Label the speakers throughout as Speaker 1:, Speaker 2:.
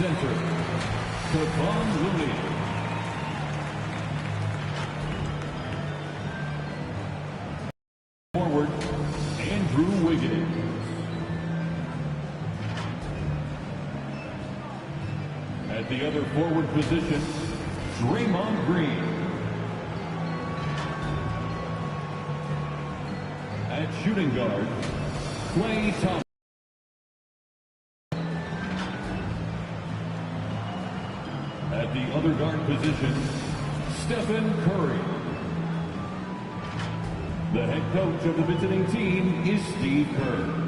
Speaker 1: center, Lavine. Forward, Andrew Wiggins. At the other forward position, Draymond Green. At shooting guard, Klay Thompson. At the other guard position, Stephen Curry. The head coach of the visiting team is Steve Kerr.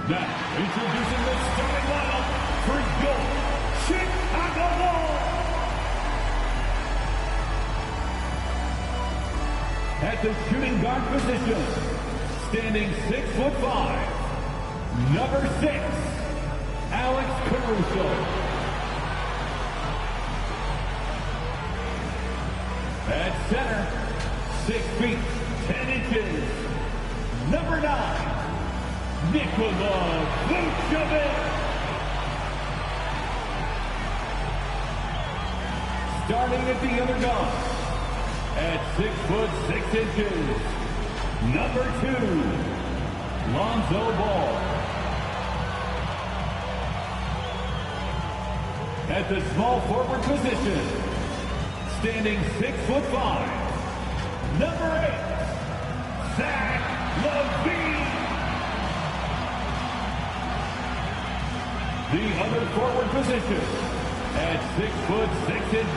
Speaker 1: Now, introducing the starting lineup for your Chicago Bulls. At the shooting guard position, standing 6'5", number 6, Alex Caruso. At center, 6 feet 10 inches, number 9. Nikola Vucevic. Starting at the other guard, at 6'6", number 2, Lonzo Ball. At the small forward position, standing 6'5", number 8, Zach Lavine. The other forward position, at 6'6",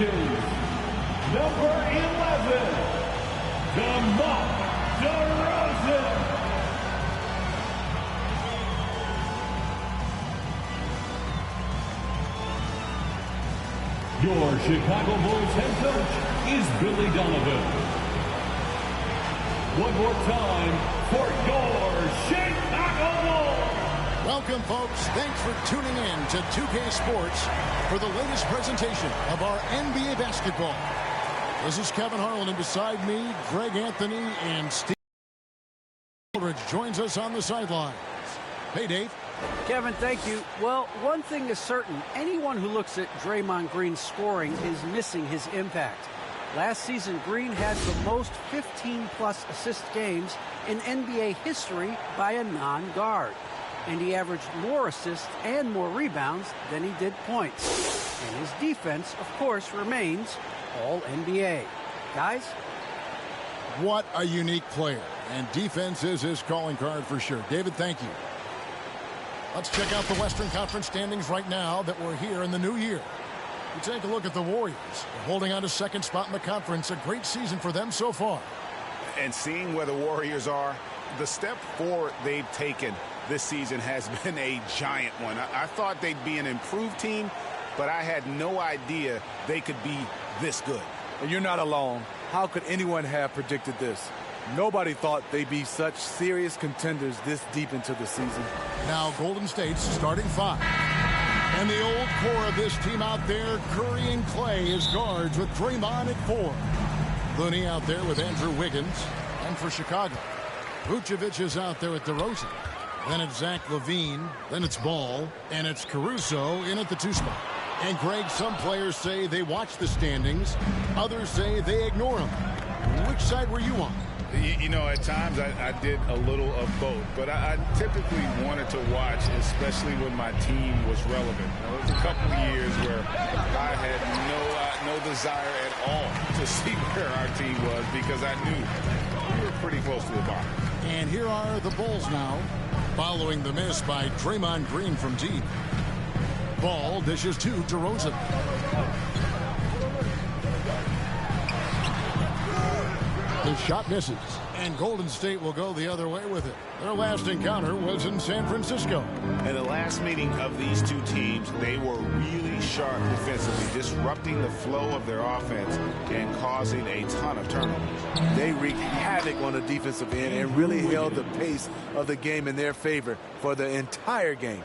Speaker 1: number 11, Demar DeRozan. Your Chicago Bulls head coach is Billy Donovan. One more time for your Chicago Bulls.
Speaker 2: Welcome, folks. Thanks for tuning in to 2K Sports for the latest presentation of our NBA basketball. This is Kevin Harlan, and beside me, Greg Anthony and Steve Aldridge joins us on the sidelines. Hey, Dave.
Speaker 3: Kevin, thank you. Well, one thing is certain. Anyone who looks at Draymond Green's scoring is missing his impact. Last season, Green had the most 15-plus assist games in NBA history by a non-guard. And he averaged more assists and more rebounds than he did points. And his defense, of course, remains All-NBA. Guys?
Speaker 2: What a unique player. And defense is his calling card for sure. David, thank you. Let's check out the Western Conference standings right now that we're here in the new year. We take a look at the Warriors. They're holding on to second spot in the conference. A great season for them so far.
Speaker 4: And seeing where the Warriors are, the step forward they've taken this season has been a giant one. I thought they'd be an improved team, but I had no idea they could be this good.
Speaker 5: And you're not alone. How could anyone have predicted this? Nobody thought they'd be such serious contenders this deep into the season.
Speaker 2: Now Golden State's starting 5. And the old core of this team out there, Curry and Klay as guards with Draymond at 4. Looney out there with Andrew Wiggins. And for Chicago, Vucevic is out there with DeRozan. Then it's Zach Lavine. Then it's Ball. And it's Caruso in at the 2 spot. And Greg, some players say they watch the standings. Others say they ignore them. Which side were you on?
Speaker 4: You know, at times I did a little of both, but I typically wanted to watch, especially when my team was relevant. There was a couple of years where I had no desire at all to see where our team was because I knew we were pretty close to the bottom.
Speaker 2: And here are the Bulls now, following the miss by Draymond Green from deep. Ball dishes to DeRozan. His shot misses, and Golden State will go the other way with it. Their last encounter was in San Francisco.
Speaker 4: In the last meeting of these two teams, they were really sharp defensively, disrupting the flow of their offense and causing a ton of turnovers.
Speaker 5: They wreaked havoc on the defensive end and really held the pace of the game in their favor for the entire game.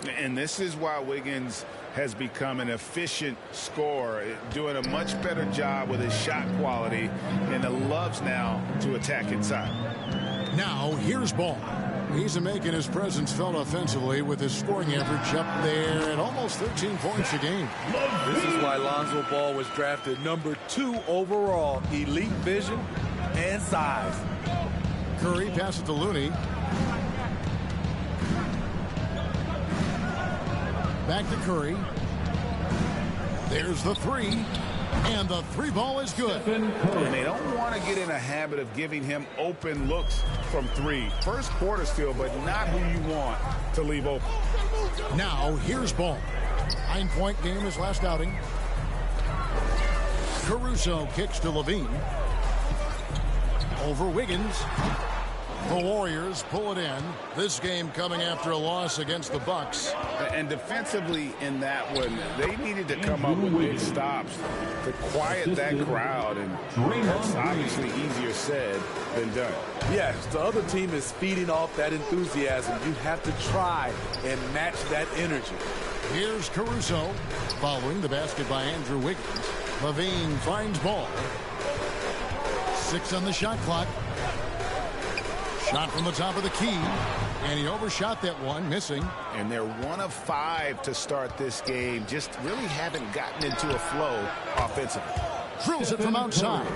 Speaker 4: And this is why Wiggins has become an efficient scorer, doing a much better job with his shot quality, and loves now to attack inside.
Speaker 2: Now, here's Ball. He's making his presence felt offensively with his scoring average up there at almost 13 points a game.
Speaker 5: This is why Lonzo Ball was drafted #2 overall. Elite vision and size.
Speaker 2: Curry passes to Looney. Back to Curry. There's the three. And the three ball is good.
Speaker 4: And they don't want to get in a habit of giving him open looks from three. First quarter still, but not who you want to leave open.
Speaker 2: Now, here's Ball. 9-point game his last outing. Caruso kicks to Lavine. Over Wiggins. The Warriors pull it in. This game coming after a loss against the Bucks.
Speaker 4: And defensively in that one, they needed to come up with big stops to quiet that crowd. And that's obviously easier said than done.
Speaker 5: Yes, the other team is feeding off that enthusiasm. You have to try and match that energy.
Speaker 2: Here's Caruso. Following the basket by Andrew Wiggins. Lavine finds Ball. 6 on the shot clock. Shot from the top of the key, and he overshot that one, missing.
Speaker 4: And they're 1 of 5 to start this game. Just really haven't gotten into a flow offensively.
Speaker 2: Drills it from outside.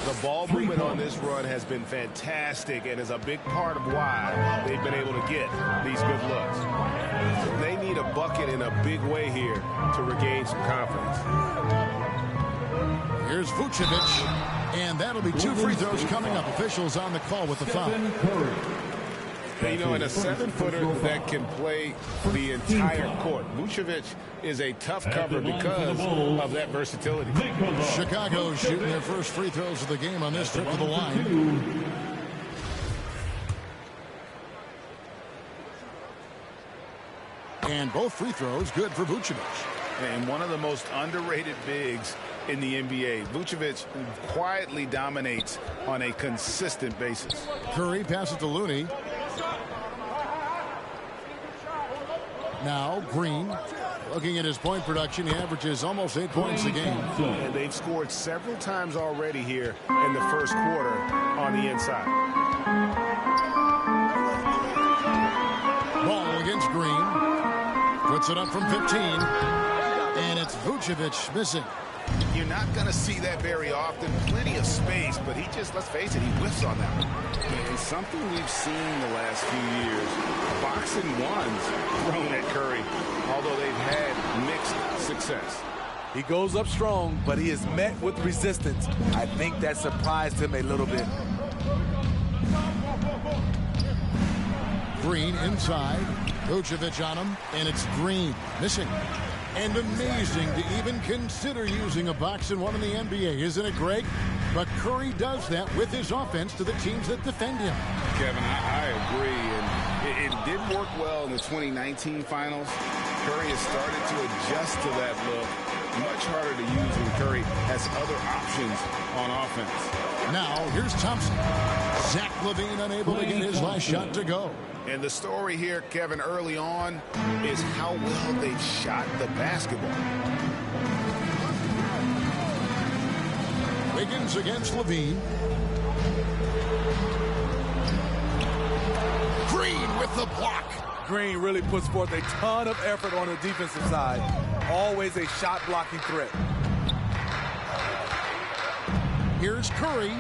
Speaker 4: The ball movement on this run has been fantastic and is a big part of why they've been able to get these good looks. They need a bucket in a big way here to regain some confidence.
Speaker 2: Here's Vucevic. And that'll be 2 free throws coming up. Officials on the call with the foul.
Speaker 4: You know, in a 7-footer that can play the entire court, Vucevic is a tough cover because of that versatility.
Speaker 2: Chicago shooting their first free throws of the game on this trip to the line. And both free throws good for Vucevic.
Speaker 4: And one of the most underrated bigs in the NBA. Vucevic quietly dominates on a consistent basis.
Speaker 2: Curry passes to Looney. Now Green. Looking at his point production, he averages almost 8 points a game.
Speaker 4: And they've scored several times already here in the first quarter on the inside.
Speaker 2: Ball against Green. Puts it up from 15. And it's Vucevic missing.
Speaker 4: You're not going to see that very often. Plenty of space, but he just, let's face it, he whiffs on that one. And something we've seen the last few years, boxing ones thrown at Curry, although they've had mixed success.
Speaker 5: He goes up strong, but he is met with resistance. I think that surprised him a little bit.
Speaker 2: Green inside. Vucevic on him, and it's Green missing. And amazing to even consider using a boxing one in the NBA, isn't it, Greg? But Curry does that with his offense to the teams that defend him.
Speaker 4: Kevin, I agree, and it did work well in the 2019 finals. Curry has started to adjust to that look. Much harder to use when Curry has other options on offense.
Speaker 2: Now, here's Thompson. Zach Lavine unable to get his last shot to go.
Speaker 4: And the story here, Kevin, early on is how well they've shot the basketball.
Speaker 2: Wiggins against Lavine. Green with the block.
Speaker 5: Green really puts forth a ton of effort on the defensive side. Always a shot blocking threat.
Speaker 2: Here's Curry.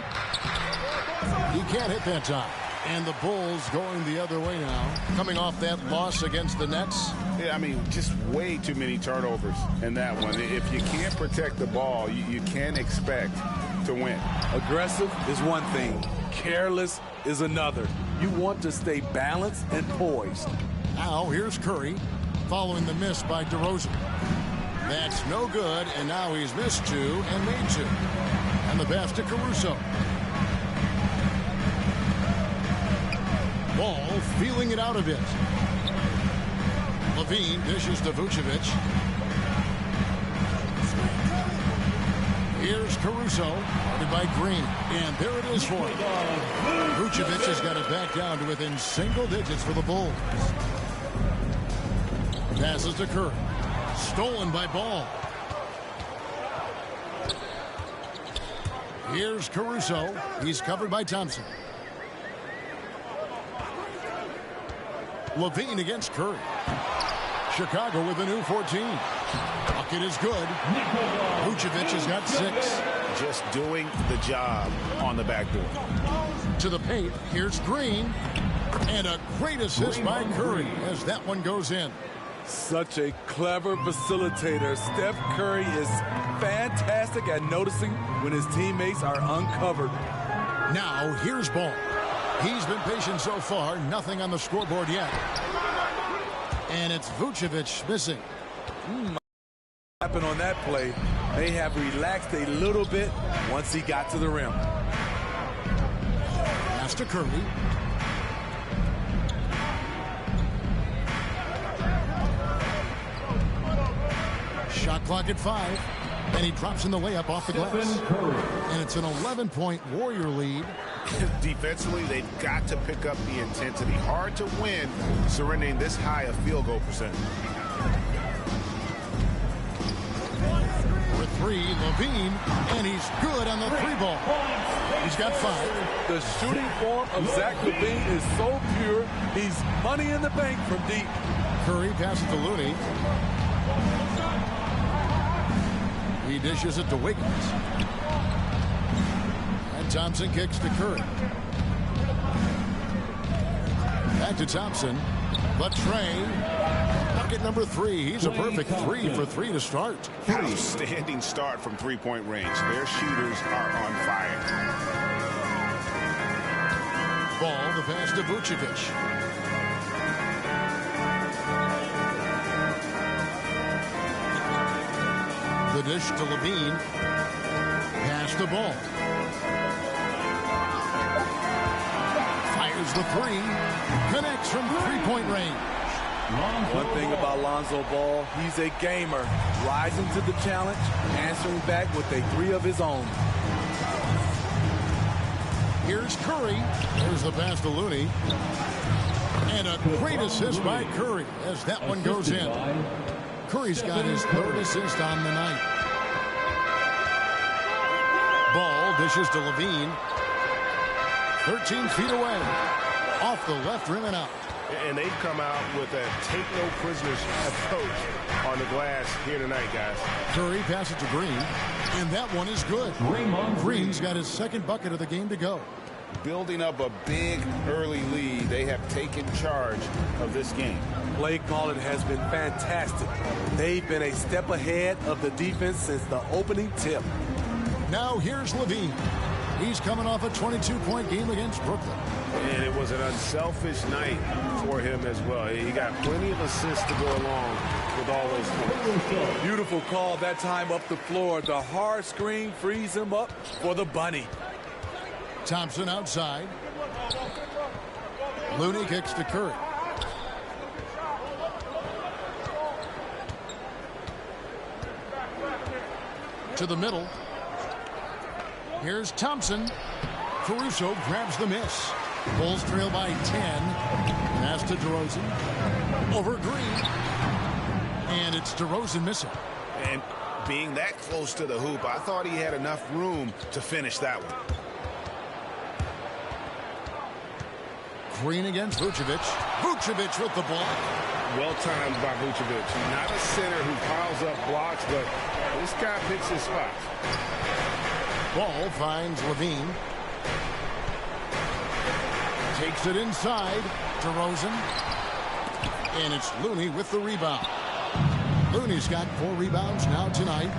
Speaker 2: He can't hit that time. And the Bulls going the other way now. Coming off that loss against the Nets.
Speaker 4: Yeah, I mean, just way too many turnovers in that one. If you can't protect the ball, you can't expect to win.
Speaker 5: Aggressive is one thing. Careless is another. You want to stay balanced and poised.
Speaker 2: Now here's Curry following the miss by DeRozan. That's no good, and now he's missed 2 and made 2. And the pass to Caruso. Ball feeling it out a bit. Lavine dishes to Vucevic. Here's Caruso, guarded by Green. And there it is for him. Vucevic has got it back down to within single digits for the Bulls. Passes to Curry. Stolen by Ball. Here's Caruso. He's covered by Thompson. Lavine against Curry. Chicago with a new 14. Bucket is good. Vucevic has got 6.
Speaker 4: Just doing the job on the backdoor.
Speaker 2: To the paint. Here's Green. And a great assist by Curry as that one goes in.
Speaker 5: Such a clever facilitator. Steph Curry is fantastic at noticing when his teammates are uncovered.
Speaker 2: Now, here's Ball. He's been patient so far. Nothing on the scoreboard yet. And it's Vucevic missing.
Speaker 5: Happened on that play. They have relaxed a little bit once he got to the rim.
Speaker 2: Pass to Curry. Shot clock at 5. And he drops in the layup off the glass. And it's an 11-point Warrior lead.
Speaker 4: Defensively, they've got to pick up the intensity. Hard to win surrendering this high a field goal percentage.
Speaker 2: For 3, Lavine, and he's good on the 3-ball. He's got 5.
Speaker 5: The shooting form of Zach Lavine is so pure, he's money in the bank from deep.
Speaker 2: Curry passes to Looney. He dishes it to Wiggins. And Thompson kicks to Curry. Back to Thompson. But Trey. Bucket number 3. He's a perfect 3 for 3 to start.
Speaker 4: Outstanding start from three-point range. Their shooters are on fire.
Speaker 2: Ball, the pass to Vucevic. The dish to Lavine. Pass the Ball. Fires the 3. Connects from three-point range.
Speaker 5: One thing about Lonzo Ball, he's a gamer. Rising to the challenge, answering back with a 3 of his own.
Speaker 2: Here's Curry. There's the pass to Looney. And a great assist by Curry as that one goes in. Curry's got his 3rd assist on the night. Ball dishes to Lavine. 13 feet away. Off the left rim and out.
Speaker 4: And they've come out with a take-no-prisoners approach on the glass here tonight, guys.
Speaker 2: Curry passes to Green. And that one is good. Green's got his 2nd bucket of the game to go.
Speaker 4: Building up a big early lead, they have taken charge of this game.
Speaker 5: Play calling has been fantastic. They've been a step ahead of the defense since the opening tip.
Speaker 2: Now here's Lavine. He's coming off a 22-point game against Brooklyn.
Speaker 4: And it was an unselfish night for him as well. He got plenty of assists to go along with all those points.
Speaker 5: Beautiful call that time up the floor. The hard screen frees him up for the bunny.
Speaker 2: Thompson outside. Looney kicks to Curry. To the middle. Here's Thompson. Caruso grabs the miss. Bulls trail by 10. Pass to DeRozan. Over Green. And it's DeRozan missing.
Speaker 4: And being that close to the hoop, I thought he had enough room to finish that one.
Speaker 2: Green against Vucevic. Vucevic with the block.
Speaker 4: Well timed by Vucevic. Not a center who piles up blocks, but this guy picks his spots.
Speaker 2: Ball finds Lavine. Takes it inside. DeRozan. And it's Looney with the rebound. Looney's got 4 rebounds now tonight.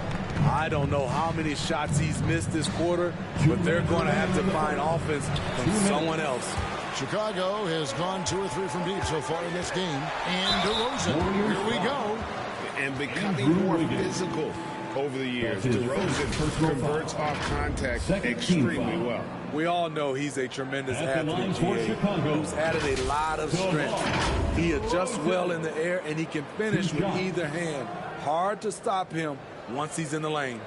Speaker 5: I don't know how many shots he's missed this quarter, but they're going to have to find offense from someone else.
Speaker 2: Chicago has gone 2 or 3 from deep so far in this game. And DeRozan, here we go.
Speaker 4: And becoming more physical over the years. DeRozan converts off contact extremely well.
Speaker 5: We all know he's a tremendous athlete, who's added a lot of strength. He adjusts well in the air, and he can finish with either hand. Hard to stop him once he's in the lane.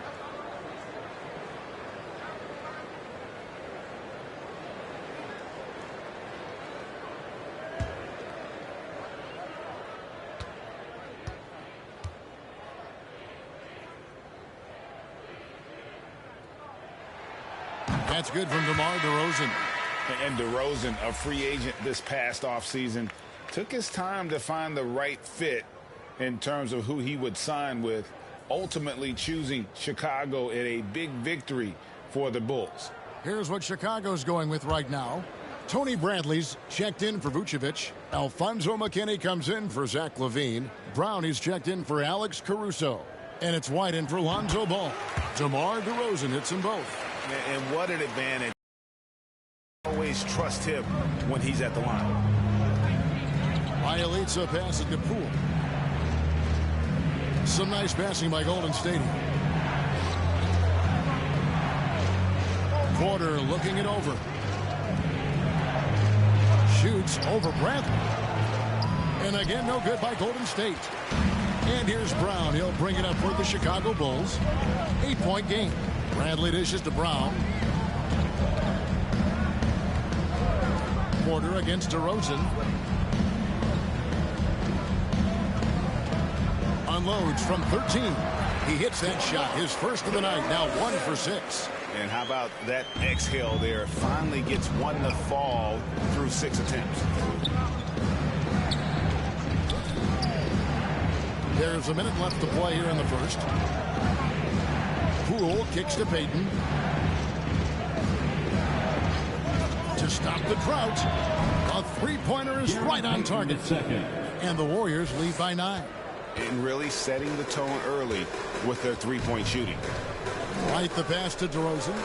Speaker 2: That's good from DeMar DeRozan.
Speaker 4: And DeRozan, a free agent this past offseason, took his time to find the right fit in terms of who he would sign with, ultimately choosing Chicago in a big victory for the Bulls.
Speaker 2: Here's what Chicago's going with right now. Tony Bradley's checked in for Vucevic. Alfonso McKinney comes in for Zach Lavine. Brown is checked in for Alex Caruso. And it's White in for Lonzo Ball. DeMar DeRozan hits them both.
Speaker 4: And what an advantage. Always trust him when he's at the line.
Speaker 2: Bielitsa passes to Poole. Some nice passing by Golden State. Porter looking it over. Shoots over Bradley. And again, no good by Golden State. And here's Brown. He'll bring it up for the Chicago Bulls. 8-point game. Bradley dishes to Brown. Porter against DeRozan. Unloads from 13. He hits that shot, his first of the night, now 1 for 6.
Speaker 4: And how about that exhale there? Finally gets one to fall through 6 attempts.
Speaker 2: There's a minute left to play here in the first. Poole kicks to Payton. To stop the drought. A three-pointer is right on target. And the Warriors lead by 9.
Speaker 4: And really setting the tone early with their three-point shooting.
Speaker 2: Right the pass to DeRozan.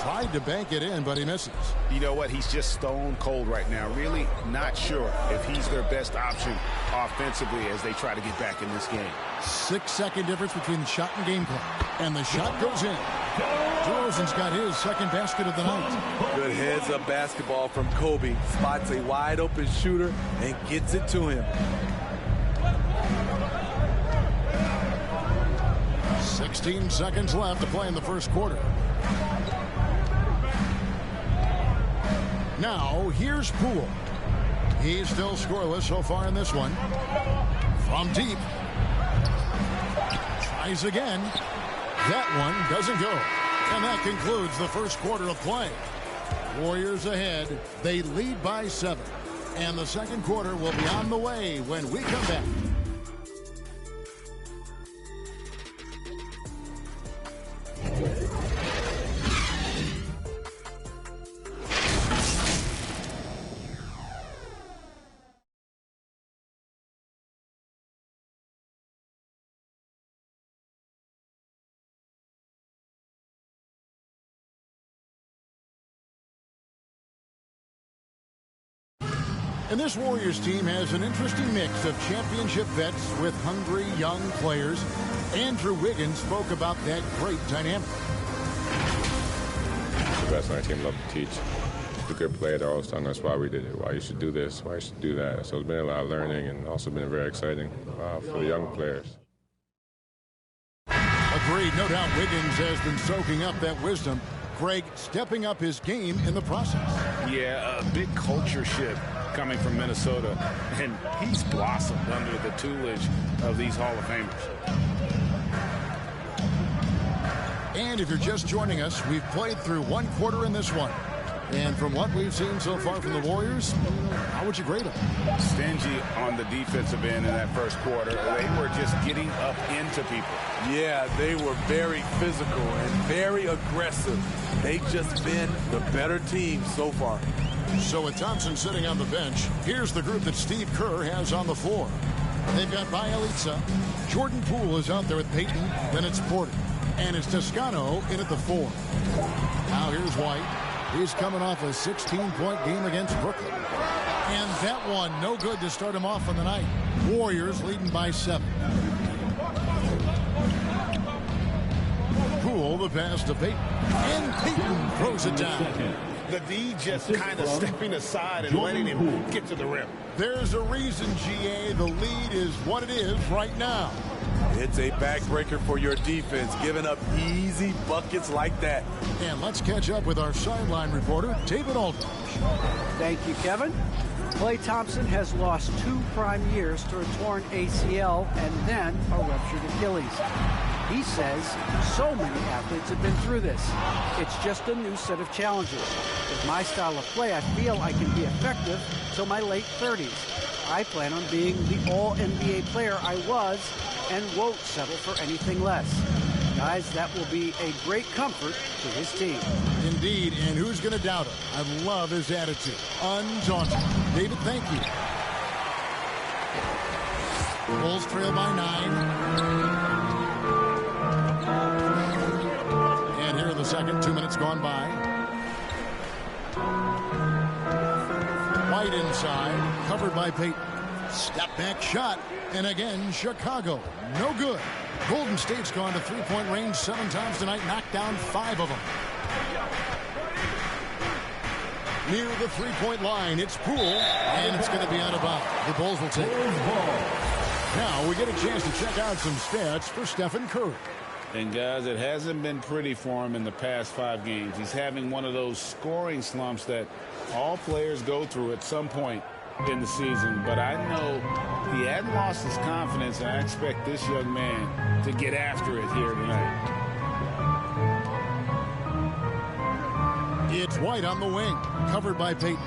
Speaker 2: Tried to bank it in, but he misses.
Speaker 4: You know what? He's just stone cold right now. Really not sure if he's their best option offensively as they try to get back in this game.
Speaker 2: 6-second difference between the shot and game clock. And the shot goes in. DeRozan's got his second basket of the night.
Speaker 5: Good heads-up basketball from Kobe. Spots a wide-open shooter and gets it to him.
Speaker 2: 16 seconds left to play in the first quarter. Now, here's Poole. He's still scoreless so far in this one. From deep. Tries again. That one doesn't go. And that concludes the first quarter of play. Warriors ahead. They lead by 7. And the second quarter will be on the way when we come back. And this Warriors team has an interesting mix of championship vets with hungry young players. Andrew Wiggins spoke about that great dynamic.
Speaker 6: The best on our team love to teach. The good player, they're always telling us why we did it, why you should do this, why you should do that. So it's been a lot of learning and also been very exciting for the young players.
Speaker 2: Agreed. No doubt Wiggins has been soaking up that wisdom. Greg stepping up his game in the process.
Speaker 4: Yeah, a big culture shift coming from Minnesota, and he's blossomed under the tutelage of these Hall of Famers.
Speaker 2: And if you're just joining us, we've played through one quarter in this one. And from what we've seen so far from the Warriors, how would you grade them?
Speaker 4: Stingy on the defensive end in that first quarter. They were just getting up into people.
Speaker 5: Yeah, they were very physical and very aggressive. They've just been the better team so far.
Speaker 2: So with Thompson sitting on the bench, here's the group that Steve Kerr has on the floor. They've got Bielitsa. Jordan Poole is out there with Payton. Then it's Porter. And it's Toscano in at the 4. Now here's White. He's coming off a 16-point game against Brooklyn. And that one, no good to start him off on the night. Warriors leading by 7. Poole the pass to Payton. And Payton throws it down.
Speaker 4: The D just kind of stepping aside and letting him get to the rim.
Speaker 2: There's a reason, GA, the lead is what it is right now.
Speaker 5: It's a backbreaker for your defense, giving up easy buckets like that.
Speaker 2: And let's catch up with our sideline reporter, David Aldridge.
Speaker 3: Thank you, Kevin. Klay Thompson has lost 2 prime years to a torn ACL and then a ruptured Achilles. He says so many athletes have been through this. It's just a new set of challenges. With my style of play, I feel I can be effective till my late 30s. I plan on being the all-NBA player I was and won't settle for anything less. Guys, that will be a great comfort to his team.
Speaker 2: Indeed, and who's going to doubt him? I love his attitude. Undaunted. David, thank you. Bulls trail by 9. And here in the second, 2 minutes gone by. White inside, covered by Payton. Step back shot, and again, Chicago. No good. Golden State's gone to three-point range 7 times tonight, knocked down 5 of them. Near the three-point line, it's Poole, and it's going to be out of bounds. The Bulls will take it. Now we get a chance to check out some stats for Stephen Curry.
Speaker 4: And guys, it hasn't been pretty for him in the past 5 games. He's having one of those scoring slumps that all players go through at some point in the season. But I know he hadn't lost his confidence, and I expect this young man to get after it here tonight.
Speaker 2: It's White on the wing, covered by Payton.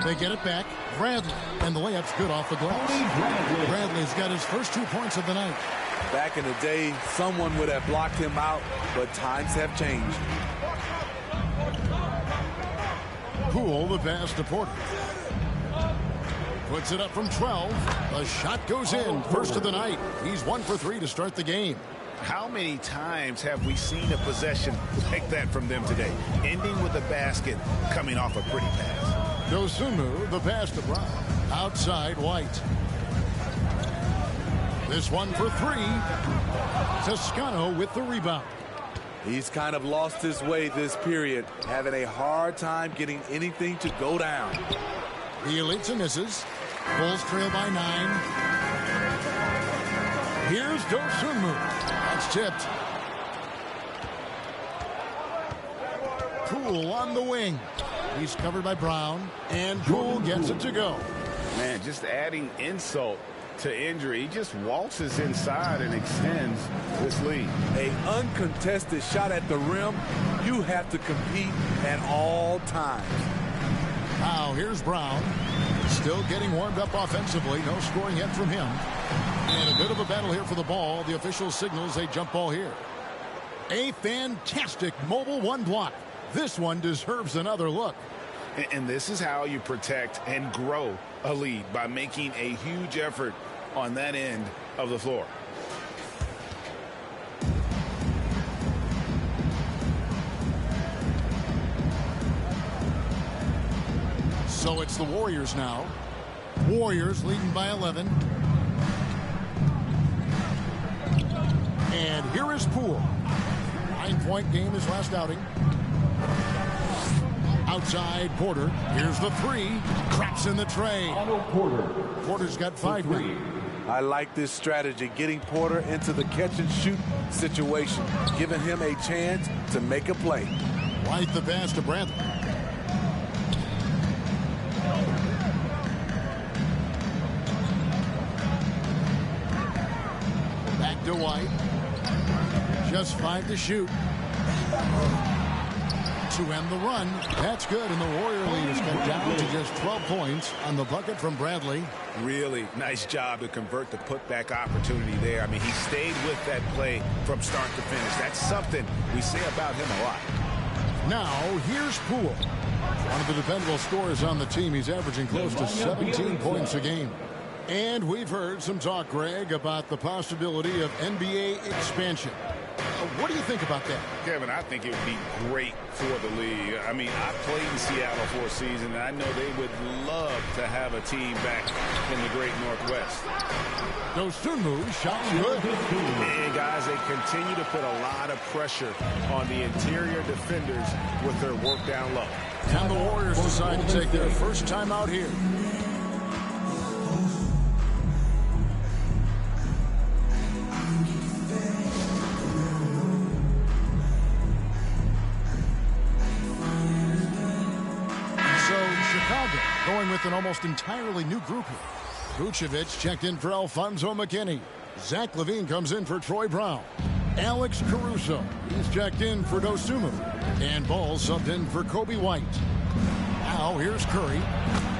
Speaker 2: They get it back. Bradley, and the layup's good off the glass. Bradley's got his first 2 points of the night.
Speaker 5: Back in the day, someone would have blocked him out, but times have changed.
Speaker 2: Poole, the pass to Porter. Puts it up from 12. The shot goes in. First of the night. He's 1 for 3 to start the game.
Speaker 4: How many times have we seen a possession like that from them today? Ending with a basket, coming off a pretty pass.
Speaker 2: Dosunmu, the pass to Brown. Outside, White. This one for 3. Toscano with the rebound.
Speaker 5: He's kind of lost his way this period, having a hard time getting anything to go down.
Speaker 2: The elites and misses. Bulls trail by 9. Here's Dosunmu. That's tipped. Poole on the wing. He's covered by Brown, and Poole gets it to go.
Speaker 4: Man, just adding insult to injury. He just waltzes inside and extends this lead.
Speaker 5: An uncontested shot at the rim, you have to compete at all times.
Speaker 2: Now here's Brown. Still getting warmed up offensively. No scoring yet from him. And a bit of a battle here for the ball. The official signals a jump ball here. A fantastic mobile 1 block. This one deserves another look.
Speaker 4: And this is how you protect and grow a lead, by making a huge effort on that end of the floor.
Speaker 2: So it's the Warriors now. Warriors leading by 11. And here is Poole. 9-point game his last outing. Outside, Porter. Here's the 3. Craps in the tray. Porter's got 5 now.
Speaker 5: I like this strategy, getting Porter into the catch-and-shoot situation, giving him a chance to make a play.
Speaker 2: White the pass to Bradley. Back to White. Just 5 to shoot. To end the run. That's good, and the Warrior lead is cut down to just 12 points on the bucket from Bradley.
Speaker 4: Really nice job to convert the putback opportunity there. I mean, he stayed with that play from start to finish. That's something we say about him a lot.
Speaker 2: Now, here's Poole. One of the dependable scorers on the team. He's averaging close to 17 points a game. And we've heard some talk, Greg, about the possibility of NBA expansion. What do you think about that?
Speaker 4: Kevin, I think it would be great for the league. I mean, I played in Seattle for a season, and I know they would love to have a team back in the great Northwest.
Speaker 2: Dosunmu, shot's good.
Speaker 4: And guys, they continue to put a lot of pressure on the interior defenders with their work down low.
Speaker 2: And the Warriors decide to take their first time out here. Chicago going with an almost entirely new group here. Vucevic checked in for Alfonso McKinney. Zach Lavine comes in for Troy Brown. Alex Caruso, he's checked in for Dosunmu. And Ball subbed in for Kobe White. Now here's Curry.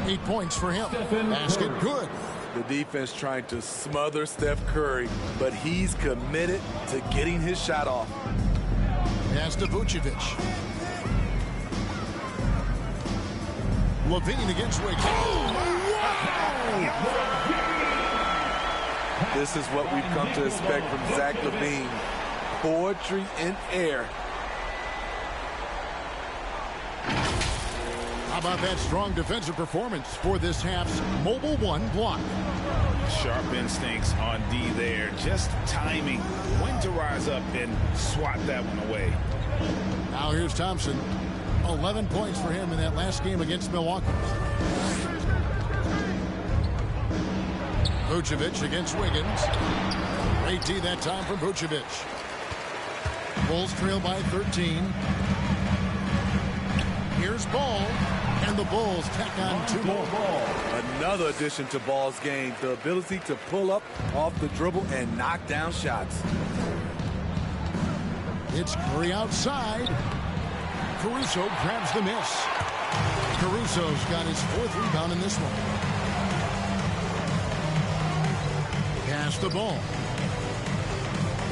Speaker 2: 8 points for him. Basket good.
Speaker 5: The defense trying to smother Steph Curry, but he's committed to getting his shot off.
Speaker 2: Pass to Vucevic. Lavine against Wiggins.
Speaker 5: This is what we've come to expect from Zach Lavine. Poetry in air.
Speaker 2: How about that strong defensive performance for this half's Mobile One block?
Speaker 4: Sharp instincts on D there. Just timing when to rise up and swat that one away.
Speaker 2: Now here's Thompson. 11 points for him in that last game against Milwaukee. Vucevic against Wiggins. Great D that time from Vucevic. Bulls trail by 13. Here's Ball. And the Bulls tack on 2 more.
Speaker 5: Another addition to Ball's game, the ability to pull up off the dribble and knock down shots.
Speaker 2: It's Curry outside. Caruso grabs the miss. Caruso's got his 4th rebound in this one. Pass the ball.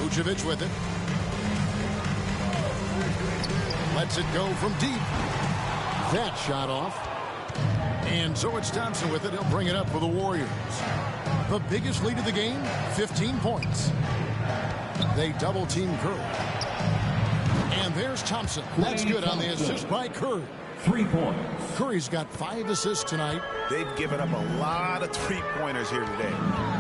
Speaker 2: Vucevic with it. Lets it go from deep. That shot off. And so it's Thompson with it. He'll bring it up for the Warriors. The biggest lead of the game, 15 points. They double team Curry. And there's Thompson. That's good on the assist by Curry.
Speaker 1: 3 points.
Speaker 2: Curry's got 5 assists tonight.
Speaker 4: They've given up a lot of three-pointers here today.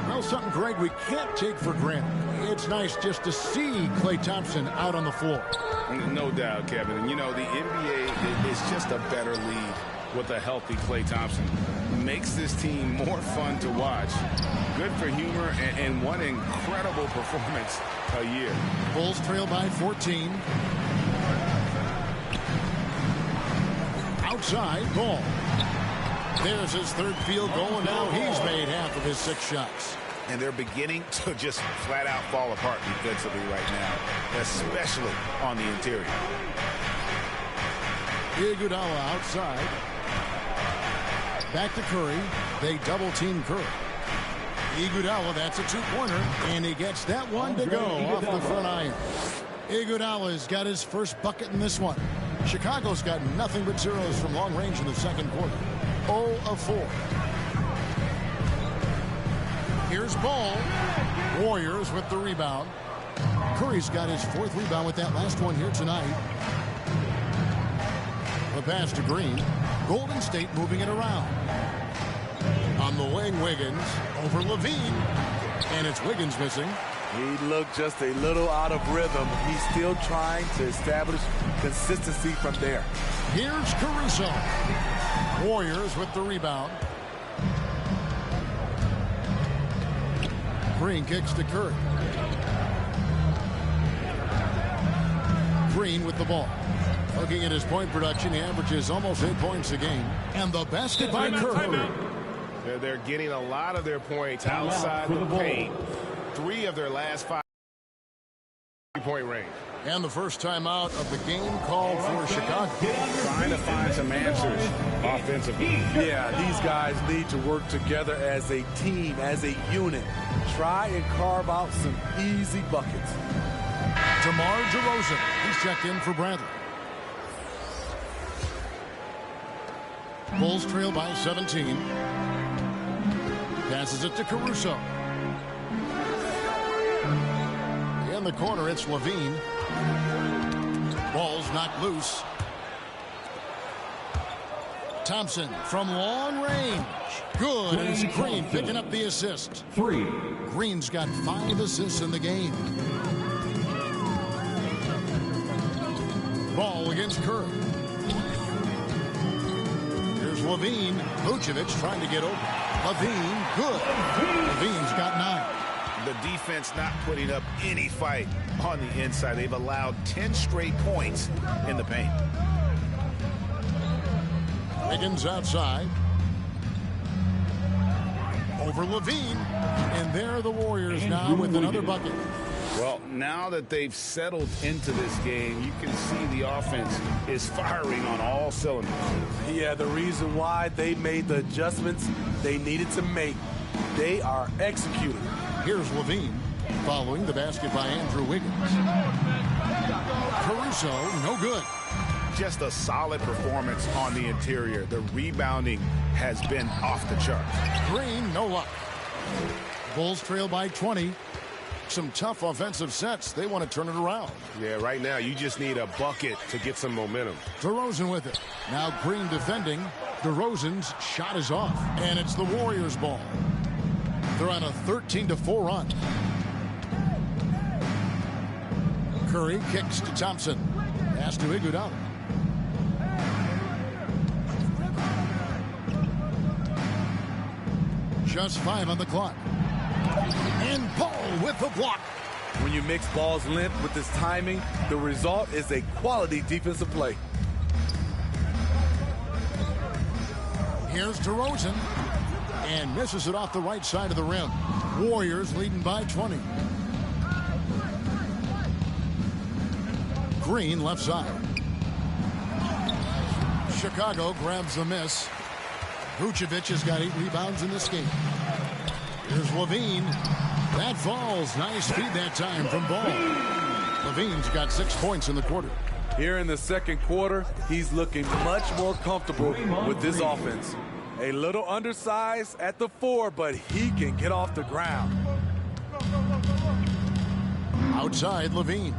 Speaker 2: Well, something, Greg, we can't take for granted. It's nice just to see Klay Thompson out on the floor.
Speaker 4: No doubt, Kevin. And, you know, the NBA is just a better league with a healthy Klay Thompson. Makes this team more fun to watch. Good for humor and one incredible performance a year.
Speaker 2: Bulls trail by 14. Outside, Ball. There's his 3rd field goal, and now he's made half of his 6 shots.
Speaker 4: And they're beginning to just flat out fall apart defensively right now, especially on the interior.
Speaker 2: Iguodala outside. Back to Curry. They double team Curry. Iguodala, that's a 2-pointer, and he gets that one to go off the front iron. Iguodala's got his first bucket in this one. Chicago's got nothing but zeros from long range in the 2nd quarter. 0 of 4. Here's Ball. Warriors with the rebound. Curry's got his 4th rebound with that last one here tonight. The pass to Green. Golden State moving it around. On the wing, Wiggins over Lavine. And it's Wiggins missing.
Speaker 5: He looked just a little out of rhythm. He's still trying to establish consistency from there.
Speaker 2: Here's Caruso. Warriors with the rebound. Green kicks to Curry. Green with the ball. Looking at his point production, he averages almost 8 points a game. And the basket by Curry.
Speaker 4: They're getting a lot of their points outside the paint. 3 of their last 5 3-point range.
Speaker 2: And the first timeout of the game called for Chicago.
Speaker 4: Trying to find some answers offensively.
Speaker 5: Yeah, these guys need to work together as a team, as a unit. Try and carve out some easy buckets.
Speaker 2: Demar DeRozan, he's checked in for Bradley. Bulls trail by 17. Passes it to Caruso. In the corner, it's Lavine. Ball's knocked loose. Thompson from long range. Good, and it's Green picking up the assist.
Speaker 1: 3.
Speaker 2: Green's got 5 assists in the game. Ball against Curry. Here's Lavine. Vucevic trying to get open. Lavine, good. Lavine's got 9.
Speaker 4: The defense not putting up any fight on the inside. They've allowed 10 straight points in the paint.
Speaker 2: Wiggins outside. Over Lavine. And there are the Warriors now with another bucket.
Speaker 4: Well, now that they've settled into this game, you can see the offense is firing on all cylinders.
Speaker 5: Yeah, the reason why they made the adjustments they needed to make, they are executing.
Speaker 2: Here's Lavine following the basket by Andrew Wiggins. Caruso, no good.
Speaker 4: Just a solid performance on the interior. The rebounding has been off the charts.
Speaker 2: Green, no luck. Bulls trail by 20. Some tough offensive sets. They want to turn it around.
Speaker 7: Yeah, right now you just need a bucket to get some momentum.
Speaker 2: DeRozan with it. Now Green defending. DeRozan's shot is off. And it's the Warriors' ball. They're on a 13-4 run. Curry kicks to Thompson. Pass to Iguodala. Just 5 on the clock. And Paul with the block.
Speaker 5: When you mix ball's length with his timing, the result is a quality defensive play.
Speaker 2: Here's DeRozan. And misses it off the right side of the rim. Warriors leading by 20. Green left side. Chicago grabs the miss. Vucevic has got 8 rebounds in this game. Here's Lavine. That falls. Nice feed that time from Ball. Lavine's got 6 points in the quarter.
Speaker 5: Here in the second quarter, he's looking much more comfortable with this offense. A little undersized at the 4, but he can get off the ground.
Speaker 2: Outside, Lavine.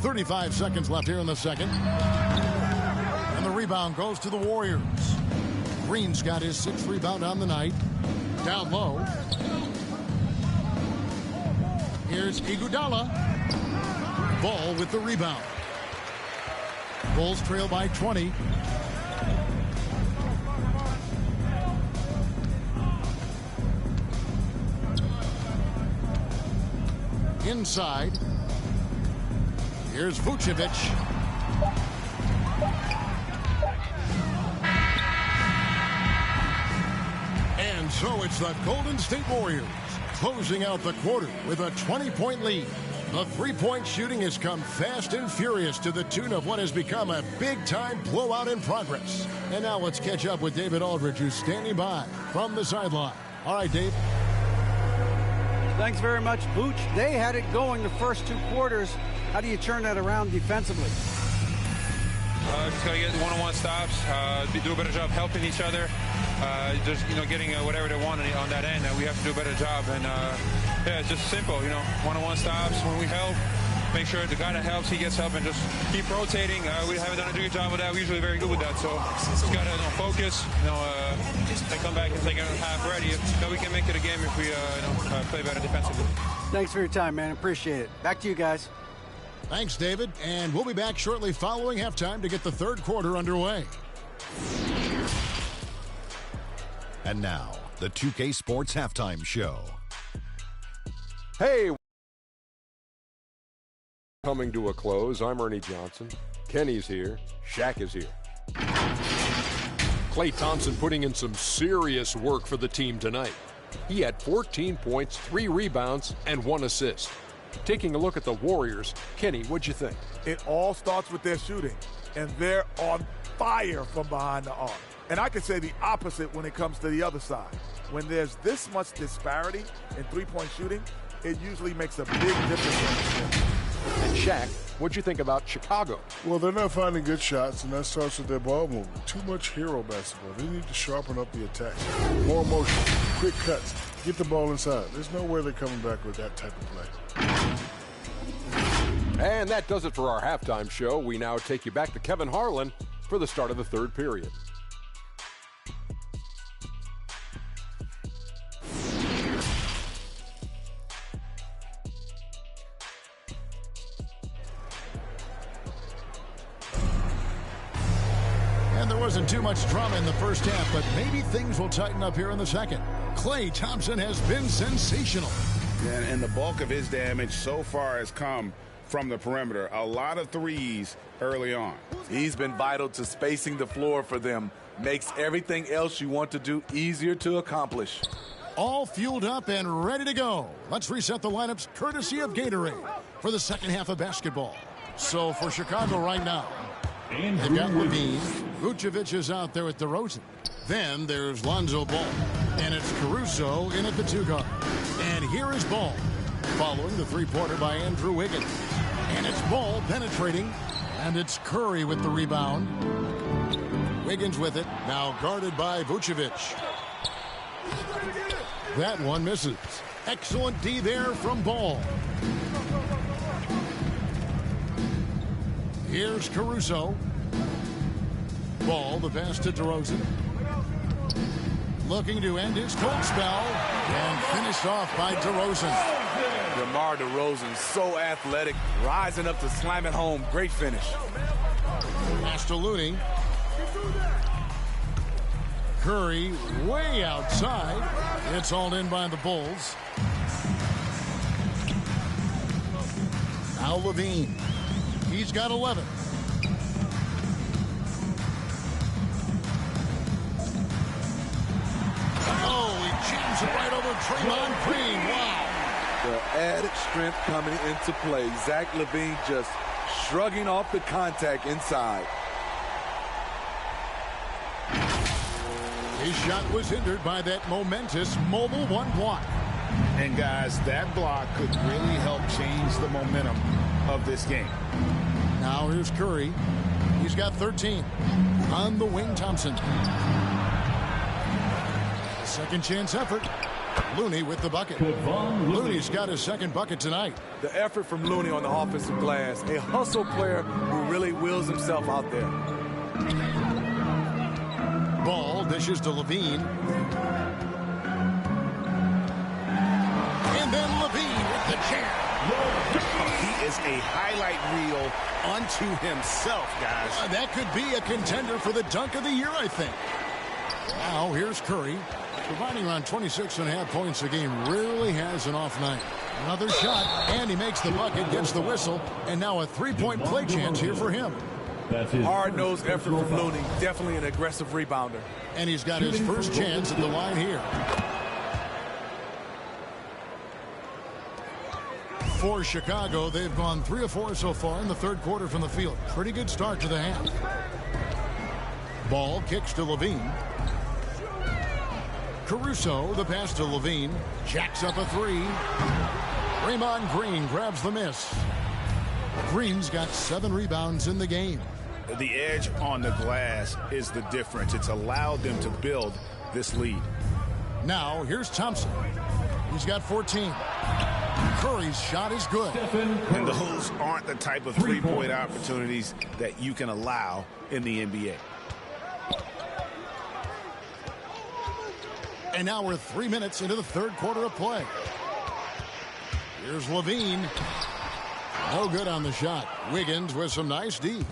Speaker 2: 35 seconds left here in the second. And the rebound goes to the Warriors. Green's got his 6th rebound on the night. Down low. Here's Iguodala. Ball with the rebound. Bulls trail by 20. Inside. Here's Vucevic. And so it's the Golden State Warriors closing out the quarter with a 20-point lead. The three-point shooting has come fast and furious to the tune of what has become a big-time blowout in progress. And now let's catch up with David Aldridge, who's standing by from the sideline. All right, Dave.
Speaker 3: Thanks very much, Booch. They had it going the first 2 quarters. How do you turn that around defensively?
Speaker 8: Just got to get one-on-one stops, do a better job helping each other, just, getting whatever they want on that end. We have to do a better job. And, yeah, it's just simple, one-on-one stops. When we help, make sure the guy that helps, he gets help, and just keep rotating. We haven't done a good job with that. We're usually very good with that. So just got to focus, and come back and take a half ready. We can make it a game if we play better defensively.
Speaker 3: Thanks for your time, man. Appreciate it. Back to you guys.
Speaker 2: Thanks, David. And we'll be back shortly following halftime to get the third quarter underway.
Speaker 9: And now, the 2K Sports Halftime Show.
Speaker 10: Hey! Coming to a close, I'm Ernie Johnson. Kenny's here. Shaq is here. Klay Thompson putting in some serious work for the team tonight. He had 14 points, 3 rebounds, and 1 assist. Taking a look at the Warriors, Kenny, what'd you think?
Speaker 11: It all starts with their shooting, and they're on fire from behind the arc. And I can say the opposite when it comes to the other side. When there's this much disparity in three-point shooting, it usually makes a big difference.
Speaker 10: And Shaq, what'd you think about Chicago?
Speaker 12: Well, they're not finding good shots, and that starts with their ball movement. Too much hero basketball. They need to sharpen up the attack. More motion, quick cuts, get the ball inside. There's no way they're coming back with that type of play.
Speaker 10: And that does it for our halftime show. We now take you back to Kevin Harlan for the start of the third period.
Speaker 2: And there wasn't too much drama in the first half, but maybe things will tighten up here in the second. Klay Thompson has been sensational.
Speaker 4: And the bulk of his damage so far has come from the perimeter. A lot of threes early on.
Speaker 5: He's been vital to spacing the floor for them. Makes everything else you want to do easier to accomplish.
Speaker 2: All fueled up and ready to go. Let's reset the lineups courtesy of Gatorade for the second half of basketball. So for Chicago right now, they've got Lavine. Vucevic is out there with DeRozan. Then there's Lonzo Ball. And it's Caruso in at the 2 guard. And here is Ball, following the three-pointer by Andrew Wiggins. And it's Ball penetrating. And it's Curry with the rebound. Wiggins with it. Now guarded by Vucevic. That one misses. Excellent D there from Ball. Here's Caruso. Ball, the pass to DeRozan. Looking to end his cold spell. And finished off by DeRozan.
Speaker 5: DeMar DeRozan, so athletic, rising up to slam it home. Great finish.
Speaker 2: Pass to Looney. Curry way outside. It's hauled in by the Bulls. Now Lavine. He's got 11. Oh, he jams it right over Draymond Green. Wow.
Speaker 5: The added strength coming into play. Zach Lavine just shrugging off the contact inside.
Speaker 2: His shot was hindered by that momentous mobile 1 block.
Speaker 4: And guys, that block could really help change the momentum of this game.
Speaker 2: Now here's Curry. He's got 13. On the wing, Thompson. Second chance effort. Looney with the bucket. Looney's got his second bucket tonight.
Speaker 5: The effort from Looney on the offensive glass. A hustle player who really wills himself out there.
Speaker 2: Ball dishes to Lavine. And then Lavine with the jam.
Speaker 7: He is a highlight reel unto himself, guys.
Speaker 2: That could be a contender for the dunk of the year, I think. Now here's Curry, providing around 26.5 points a game. Rarely has an off night. Another shot, and he makes the bucket, gets the whistle, and now a three-point play chance here for him.
Speaker 5: Hard-nosed effort from Looney. Definitely an aggressive rebounder.
Speaker 2: And he's got his first chance at the line here. For Chicago, they've gone 3 of 4 so far in the third quarter from the field. Pretty good start to the half. Ball kicks to Lavine. Caruso, the pass to Lavine. Jacks up a 3. Draymond Green grabs the miss. Green's got 7 rebounds in the game.
Speaker 4: The edge on the glass is the difference. It's allowed them to build this lead.
Speaker 2: Now, here's Thompson. He's got 14. Curry's shot is good.
Speaker 4: And those aren't the type of three-point opportunities that you can allow in the NBA.
Speaker 2: And now we're 3 minutes into the third quarter of play. Here's Lavine. No good on the shot. Wiggins with some nice D.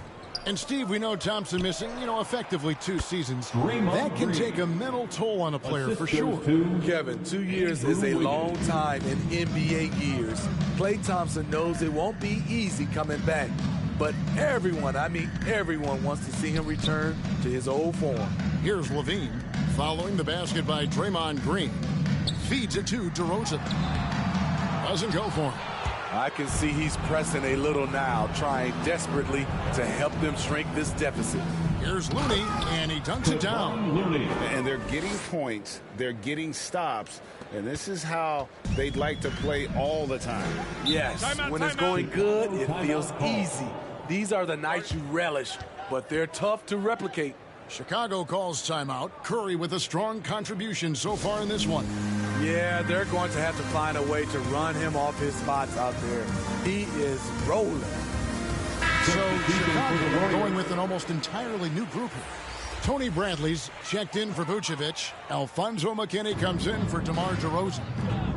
Speaker 2: And Steve, we know Thompson missing, effectively 2 seasons. That can take a mental toll on a player for sure.
Speaker 5: Kevin, 2 years is a long time in NBA years. Klay Thompson knows it won't be easy coming back. But everyone, I mean everyone, wants to see him return to his old form.
Speaker 2: Here's Lavine, following the basket by Draymond Green. Feeds it to DeRozan. Doesn't go for him.
Speaker 5: I can see he's pressing a little now, trying desperately to help them shrink this deficit.
Speaker 2: Here's Looney, and he dunks it down.
Speaker 4: And they're getting points, they're getting stops, and this is how they'd like to play all the time.
Speaker 5: Yes, when it's going good, it feels easy. These are the nights you relish, but they're tough to replicate.
Speaker 2: Chicago calls timeout. Curry with a strong contribution so far in this one.
Speaker 5: Yeah, they're going to have to find a way to run him off his spots out there. He is rolling.
Speaker 2: So Chicago going with an almost entirely new group here. Tony Bradley's checked in for Vucevic. Alfonso McKinney comes in for DeMar DeRozan.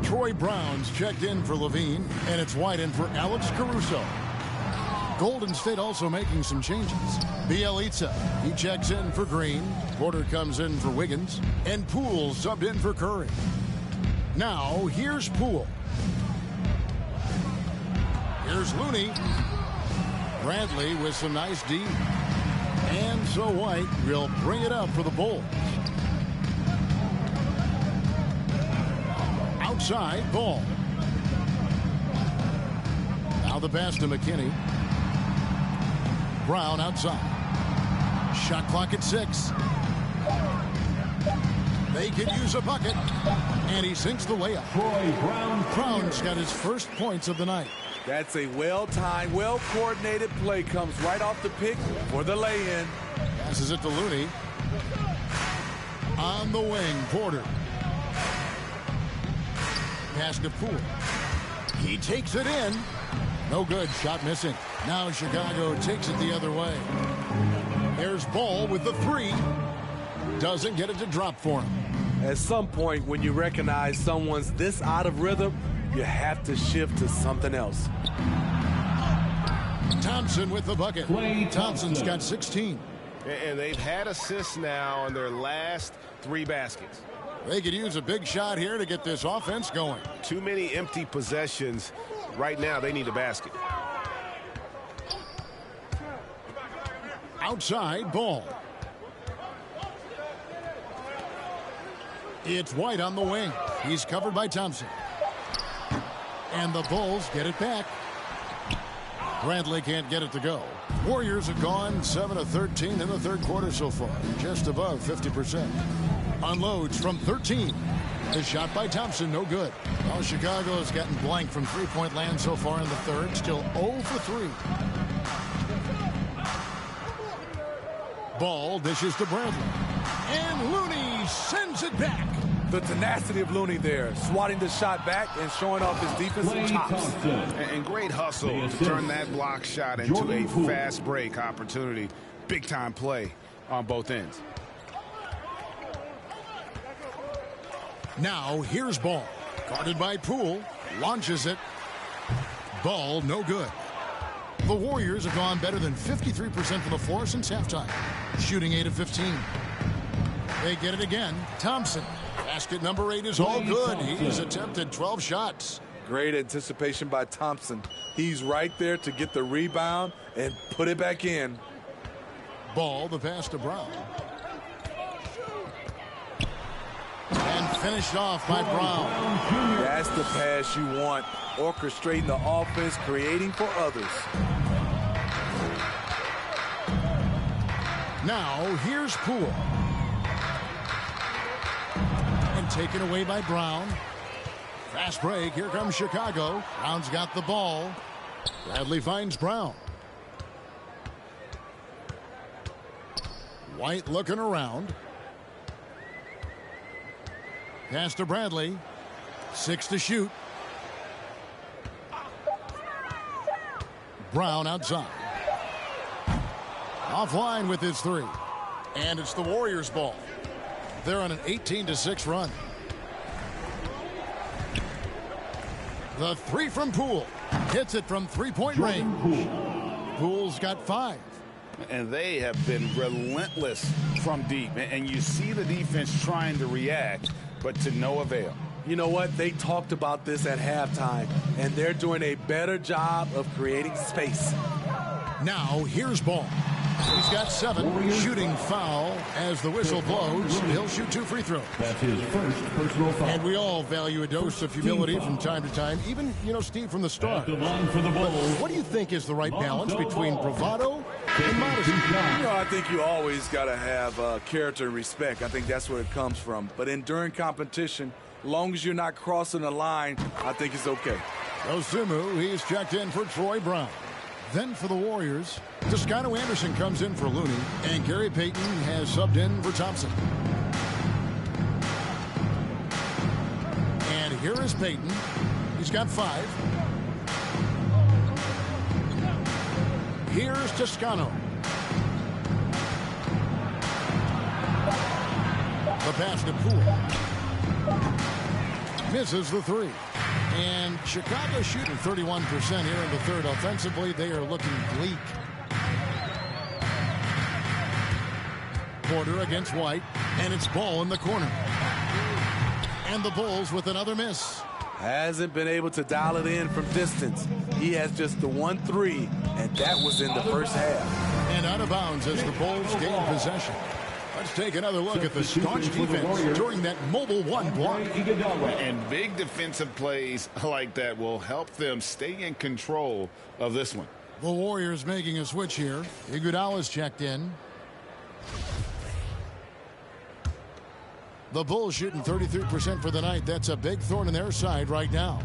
Speaker 2: Troy Brown's checked in for Lavine, and it's White in for Alex Caruso. Golden State also making some changes. Bielitsa, he checks in for Green. Porter comes in for Wiggins. And Poole subbed in for Curry. Now, here's Poole. Here's Looney. Bradley with some nice D. And so White will bring it up for the Bulls. Outside, Ball. Now the pass to McKinney. Brown outside. Shot clock at 6. They could use a bucket. And he sinks the layup. Brown's got his first points of the night.
Speaker 5: That's a well-timed, well-coordinated play. Comes right off the pick for the lay-in.
Speaker 2: Passes it to Looney. On the wing, Porter. Pass to Poole. He takes it in. No good. Shot missing. Now Chicago takes it the other way. There's Ball with the 3. Doesn't get it to drop for him.
Speaker 5: At some point, when you recognize someone's this out of rhythm, you have to shift to something else.
Speaker 2: Thompson with the bucket. Thompson's got 16.
Speaker 7: And they've had assists now on their last 3 baskets.
Speaker 2: They could use a big shot here to get this offense going.
Speaker 7: Too many empty possessions. Right now, they need a basket.
Speaker 2: Outside, Ball. It's White on the wing. He's covered by Thompson. And the Bulls get it back. Bradley can't get it to go. Warriors have gone 7 of 13 in the third quarter so far. Just above 50%. Unloads from 13. The shot by Thompson, no good. Well, Chicago has gotten blank from three-point land so far in the third. Still 0 for 3. Ball dishes to Bradley. And Looney sends it back.
Speaker 5: The tenacity of Looney there, swatting the shot back and showing off his defensive chops.
Speaker 7: And great hustle to turn that block shot into a fast break opportunity. Big time play on both ends.
Speaker 2: Now here's Ball. Guarded by Poole. Launches it. Ball no good. The Warriors have gone better than 53% from the floor since halftime. Shooting 8 of 15. They get it again. Thompson. Basket number 8 is all good. He's attempted 12 shots.
Speaker 5: Great anticipation by Thompson. He's right there to get the rebound and put it back in.
Speaker 2: Ball, the pass to Brown. And finished off by Brown.
Speaker 5: That's the pass you want. Orchestrating the offense, creating for others.
Speaker 2: Now, here's Poole. And taken away by Brown. Fast break. Here comes Chicago. Brown's got the ball. Bradley finds Brown. White looking around. Pass to Bradley. 6 to shoot. Brown outside. Offline with his 3. And it's the Warriors' ball. They're on an 18-6 run. The 3 from Poole. Hits it from three-point range. Poole's got 5.
Speaker 7: And they have been relentless from deep. And you see the defense trying to react, but to no avail.
Speaker 5: You know what? They talked about this at halftime, and they're doing a better job of creating space.
Speaker 2: Now, here's Ball. He's got 7. Shooting foul as the whistle blows. He'll shoot 2 free throws.
Speaker 1: That's his first personal foul.
Speaker 2: And we all value a dose of humility from time to time. Even, Steve, from the start.
Speaker 1: At the line for the Bulls.
Speaker 2: What do you think is the right balance between bravado and modesty?
Speaker 5: I think you always got to have character and respect. I think that's where it comes from. But during competition, as long as you're not crossing the line, I think it's okay.
Speaker 2: Osumu, he's checked in for Troy Brown. Then for the Warriors, Toscano Anderson comes in for Looney, and Gary Payton has subbed in for Thompson. And here is Payton. He's got 5. Here's Toscano. The pass to Poole. Misses the 3. And Chicago shooting 31% here in the third. Offensively, they are looking bleak. Porter against White, and it's Ball in the corner. And the Bulls with another miss.
Speaker 5: Hasn't been able to dial it in from distance. He has just the 1-3, and that was in the first half.
Speaker 2: And out of bounds as the Bulls gain possession. Let's take another look at the staunch defense during that mobile one block.
Speaker 7: And big defensive plays like that will help them stay in control of this one.
Speaker 2: The Warriors making a switch here. Iguodala's checked in. The Bulls shooting 33% for the night. That's a big thorn in their side right now.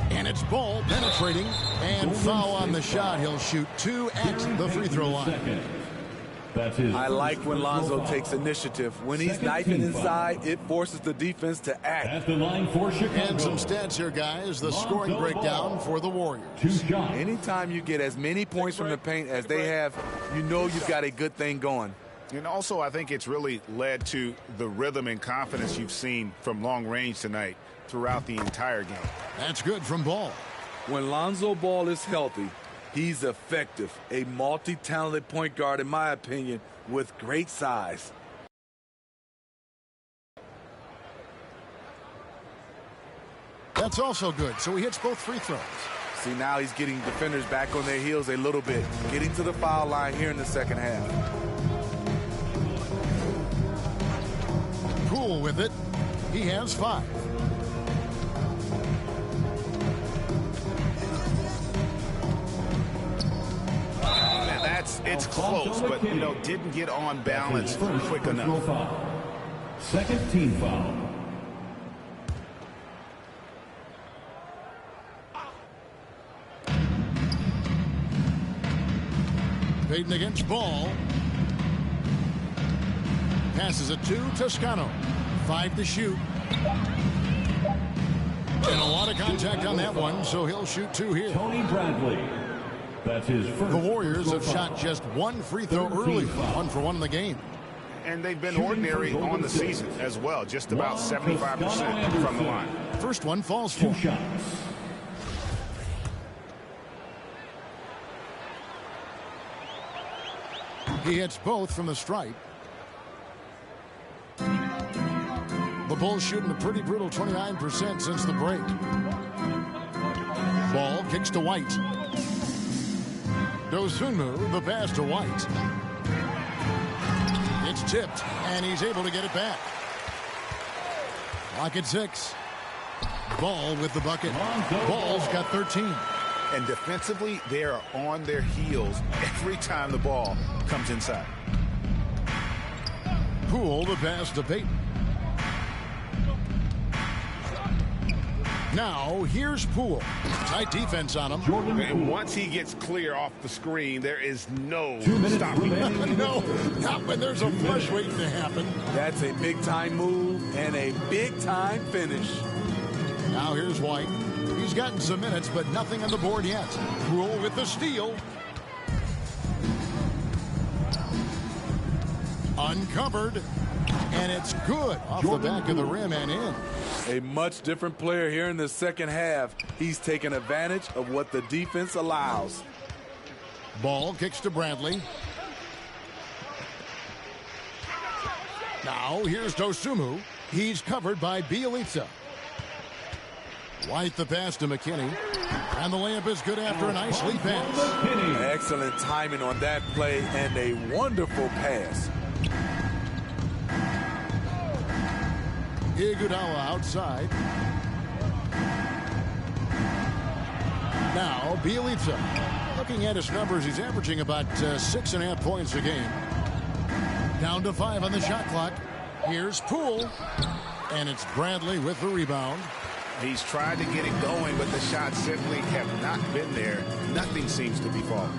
Speaker 2: And it's Ball penetrating and foul on the shot. He'll shoot 2 at the free throw line.
Speaker 5: I like when Lonzo takes initiative. When he's knifing inside, it forces the defense to act.
Speaker 2: And some stats here, guys. The scoring breakdown for the Warriors.
Speaker 5: Anytime you get as many points from the paint as they have, you know you've got a good thing going.
Speaker 7: And also, I think it's really led to the rhythm and confidence you've seen from long range tonight throughout the entire game.
Speaker 2: That's good from Ball.
Speaker 5: When Lonzo Ball is healthy, he's effective. A multi-talented point guard, in my opinion, with great size.
Speaker 2: That's also good. So he hits both free throws.
Speaker 5: See, now he's getting defenders back on their heels a little bit. Getting to the foul line here in the second half.
Speaker 2: Poole with it. He has 5.
Speaker 7: It's close, but didn't get on balance quick enough.
Speaker 1: Second team foul.
Speaker 2: Payton against Ball. Passes it to Toscano. 5 to shoot. And a lot of contact on that one, so he'll shoot 2 here.
Speaker 1: Tony Bradley. That's his first.
Speaker 2: The Warriors have shot just 1 free throw early. 1 for 1 in the game.
Speaker 7: And they've been ordinary on the season as well. Just about 75% from the line.
Speaker 2: First one falls for
Speaker 1: 2 shots.
Speaker 2: He hits both from the stripe. The Bulls shooting a pretty brutal 29% since the break. Ball kicks to White. Dosunmu, the pass to White. It's tipped, and he's able to get it back. Clock at 6. Ball with the bucket. Ball's got 13.
Speaker 7: And defensively, they are on their heels every time the ball comes inside.
Speaker 2: Poole, the pass to Payton. Now, here's Poole. Tight defense on him.
Speaker 7: And once he gets clear off the screen, there is no stopping him.
Speaker 2: No, not when there's a flush waiting to happen.
Speaker 5: That's a big-time move and a big-time finish.
Speaker 2: Now here's White. He's gotten some minutes, but nothing on the board yet. Poole with the steal. Uncovered. And it's good off the back of the rim and in.
Speaker 5: A much different player here in the second half. He's taken advantage of what the defense allows.
Speaker 2: Ball kicks to Bradley. Now here's Dosunmu. He's covered by Bielitsa. White the pass to McKinney. And the layup is good after a nice lead pass.
Speaker 5: Excellent timing on that play and a wonderful pass.
Speaker 2: Iguodala outside. Now Bielitsa. Looking at his numbers, he's averaging about 6.5 points a game. Down to 5 on the shot clock. Here's Poole. And it's Bradley with the rebound.
Speaker 7: He's tried to get it going, but the shots simply have not been there. Nothing seems to be falling.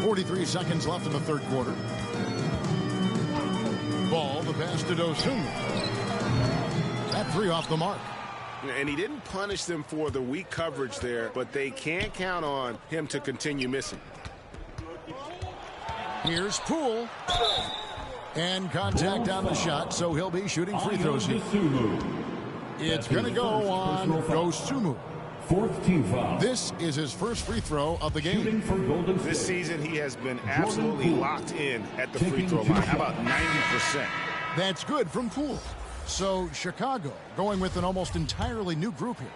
Speaker 2: 43 seconds left in the third quarter. Ball, the pass to Dosunmu. That 3 off the mark.
Speaker 7: And he didn't punish them for the weak coverage there, but they can't count on him to continue missing.
Speaker 2: Here's Poole. And contact on the shot, so he'll be shooting free throws here. It's going to go on Dosunmu.
Speaker 1: Fourth team foul.
Speaker 2: This is his first free throw of the game.
Speaker 7: This season, he has been absolutely locked in at the free throw line. How about 90%?
Speaker 2: That's good from Poole. So Chicago going with an almost entirely new group here.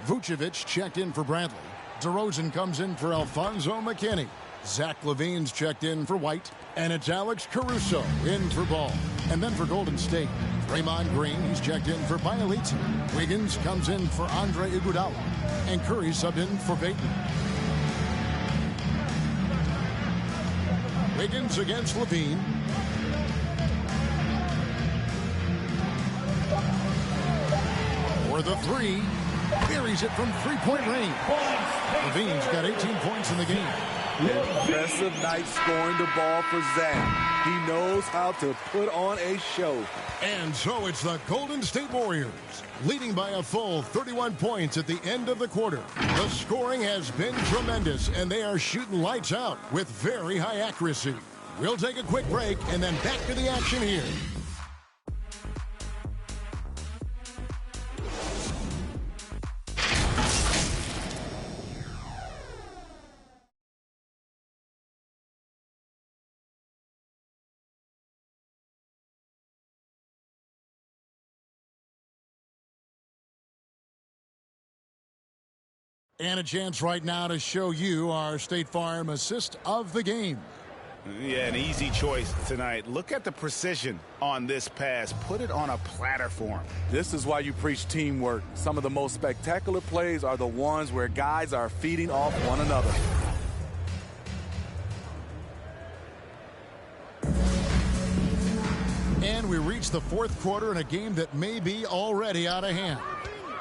Speaker 2: Vucevic checked in for Bradley. DeRozan comes in for Alfonso McKinney. Zach Lavine's checked in for White. And it's Alex Caruso in for Ball. And then for Golden State, Draymond Green, he's checked in for Bielitsa. Wiggins comes in for Andre Iguodala. And Curry subbed in for Payton. Wiggins against Lavine. For the three. Buries it from three-point range. Lavine's got 18 points in the game.
Speaker 5: Impressive night scoring the ball for Zach. He knows how to put on a show.
Speaker 2: And so it's the Golden State Warriors leading by a full 31 points at the end of the quarter. The scoring has been tremendous, and they are shooting lights out with very high accuracy. We'll take a quick break and then back to the action here. And a chance right now to show you our State Farm assist of the game.
Speaker 7: Yeah, an easy choice tonight. Look at the precision on this pass. Put it on a platter for him.
Speaker 5: This is why you preach teamwork. Some of the most spectacular plays are the ones where guys are feeding off one another.
Speaker 2: And we reach the fourth quarter in a game that may be already out of hand.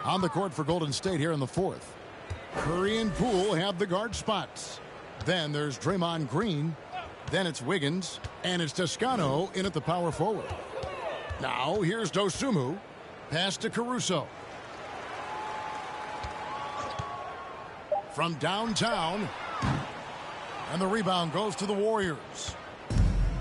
Speaker 2: On the court for Golden State here in the fourth. Curry and Poole have the guard spots. Then there's Draymond Green. Then it's Wiggins. And it's Toscano in at the power forward. Now here's Dosunmu. Pass to Caruso. From downtown. And the rebound goes to the Warriors.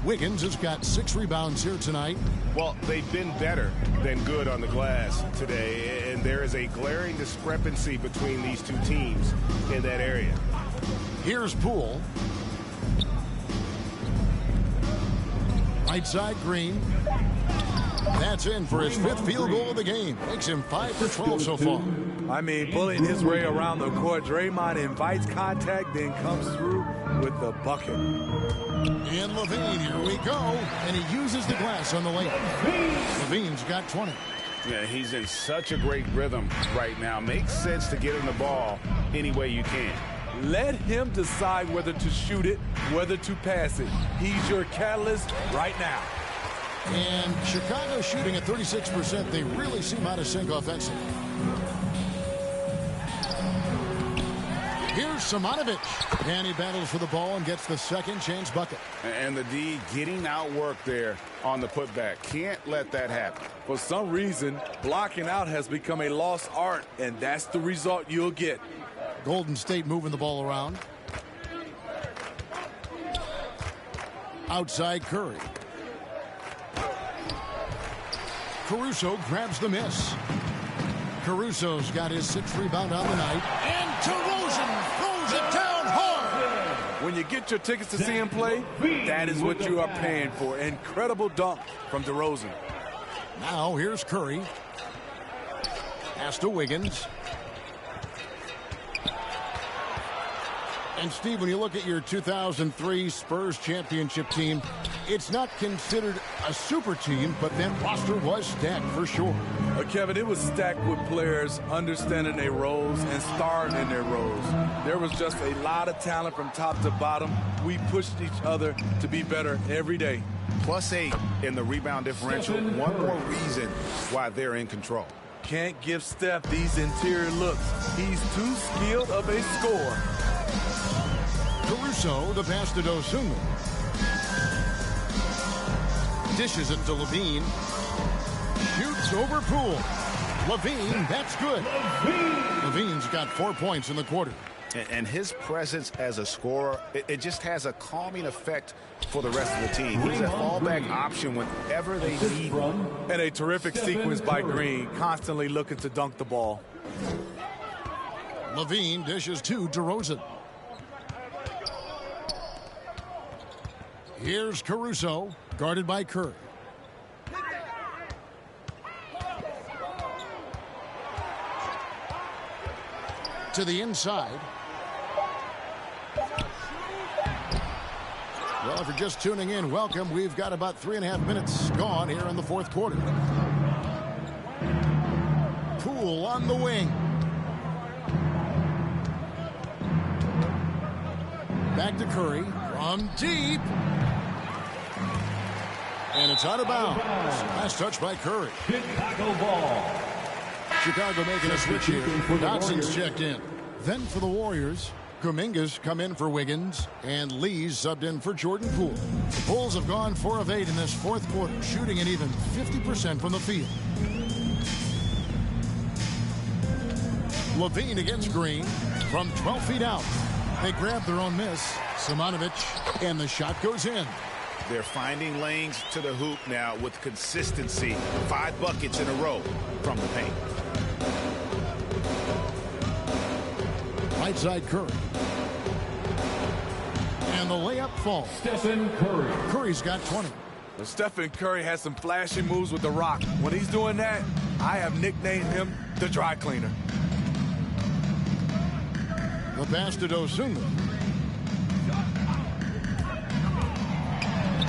Speaker 2: Wiggins has got 6 rebounds here tonight.
Speaker 7: Well, they've been better than good on the glass today, and there is a glaring discrepancy between these two teams in that area.
Speaker 2: Here's Poole. Right side, Green. That's in for his 5th field goal of the game. Makes him 5 for 12 so far.
Speaker 5: I mean, pulling his way around the court. Draymond invites contact, then comes through with the bucket.
Speaker 2: And Lavine, here we go. And he uses the glass on the layup. Lavine's got 20.
Speaker 7: Yeah, he's in such a great rhythm right now. Makes sense to get him the ball any way you can.
Speaker 5: Let him decide whether to shoot it, whether to pass it. He's your catalyst right now.
Speaker 2: And Chicago shooting at 36%. They really seem out of sync offensively. Here's Simonovic. And he battles for the ball and gets the second chance bucket.
Speaker 7: And the D getting outworked there on the putback. Can't let that happen.
Speaker 5: For some reason, blocking out has become a lost art, and that's the result you'll get.
Speaker 2: Golden State moving the ball around. Outside Curry. Caruso grabs the miss. Caruso's got his 6th rebound on the night. And DeRozan throws it down hard.
Speaker 5: When you get your tickets to see him play, that is what you are paying for. Incredible dunk from DeRozan.
Speaker 2: Now here's Curry. Pass to Wiggins. And, Steve, when you look at your 2003 Spurs championship team, it's not considered a super team, but that roster was stacked for sure.
Speaker 5: Kevin, it was stacked with players understanding their roles and starting in their roles. There was just a lot of talent from top to bottom. We pushed each other to be better every day.
Speaker 7: +8 in the rebound differential. One more reason why they're in control.
Speaker 5: Can't give Steph these interior looks. He's too skilled of a scorer.
Speaker 2: Caruso, the pass to Dosunmu. Dishes it to Lavine. Shoots over Poole. Lavine, that's good. Lavine's got 4 points in the quarter.
Speaker 7: And his presence as a scorer, it just has a calming effect for the rest of the team. He's a fallback option whenever they need one.
Speaker 5: And a terrific sequence by Green, constantly looking to dunk the ball.
Speaker 2: Lavine dishes to DeRozan. Here's Caruso, guarded by Curry. to the inside. Well, if you're just tuning in, welcome. We've got about 3.5 minutes gone here in the fourth quarter. Poole on the wing. Back to Curry from deep. And it's out of bounds. Last touch by Curry.
Speaker 1: Chicago ball.
Speaker 2: Chicago making a switch here. Dotson's checked in. Then for the Warriors, Kuminga's come in for Wiggins, and Lee's subbed in for Jordan Poole. The Bulls have gone 4 of 8 in this fourth quarter, shooting an even 50% from the field. Lavine against Green from 12 feet out. They grab their own miss. Simonovic, and the shot goes in.
Speaker 7: They're finding lanes to the hoop now with consistency. 5 buckets in a row from the paint.
Speaker 2: Right side Curry. And the layup falls.
Speaker 1: Stephen Curry.
Speaker 2: Curry's got 20.
Speaker 5: Well, Stephen Curry has some flashy moves with the rock. When he's doing that, I have nicknamed him the dry cleaner.
Speaker 2: The pass to Dosunmu.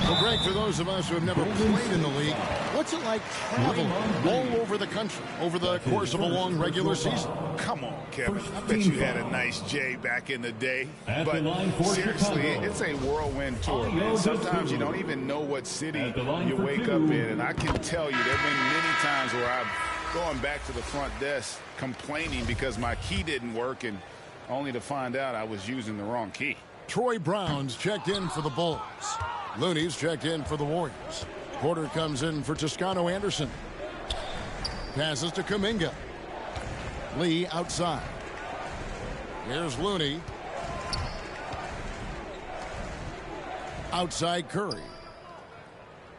Speaker 2: Well, Greg, for those of us who have never played in the league, what's it like traveling all over the country over the course of a long regular season?
Speaker 7: Come on, Kevin. I bet you had a nice J back in the day. But seriously, it's a whirlwind tour. Man. Sometimes you don't even know what city you wake up in. And I can tell you there have been many times where I've gone back to the front desk complaining because my key didn't work, and only to find out I was using the wrong key.
Speaker 2: Troy Brown's checked in for the Bulls. Looney's checked in for the Warriors. Porter comes in for Toscano Anderson. Passes to Kuminga. Lee outside. Here's Looney. Outside Curry.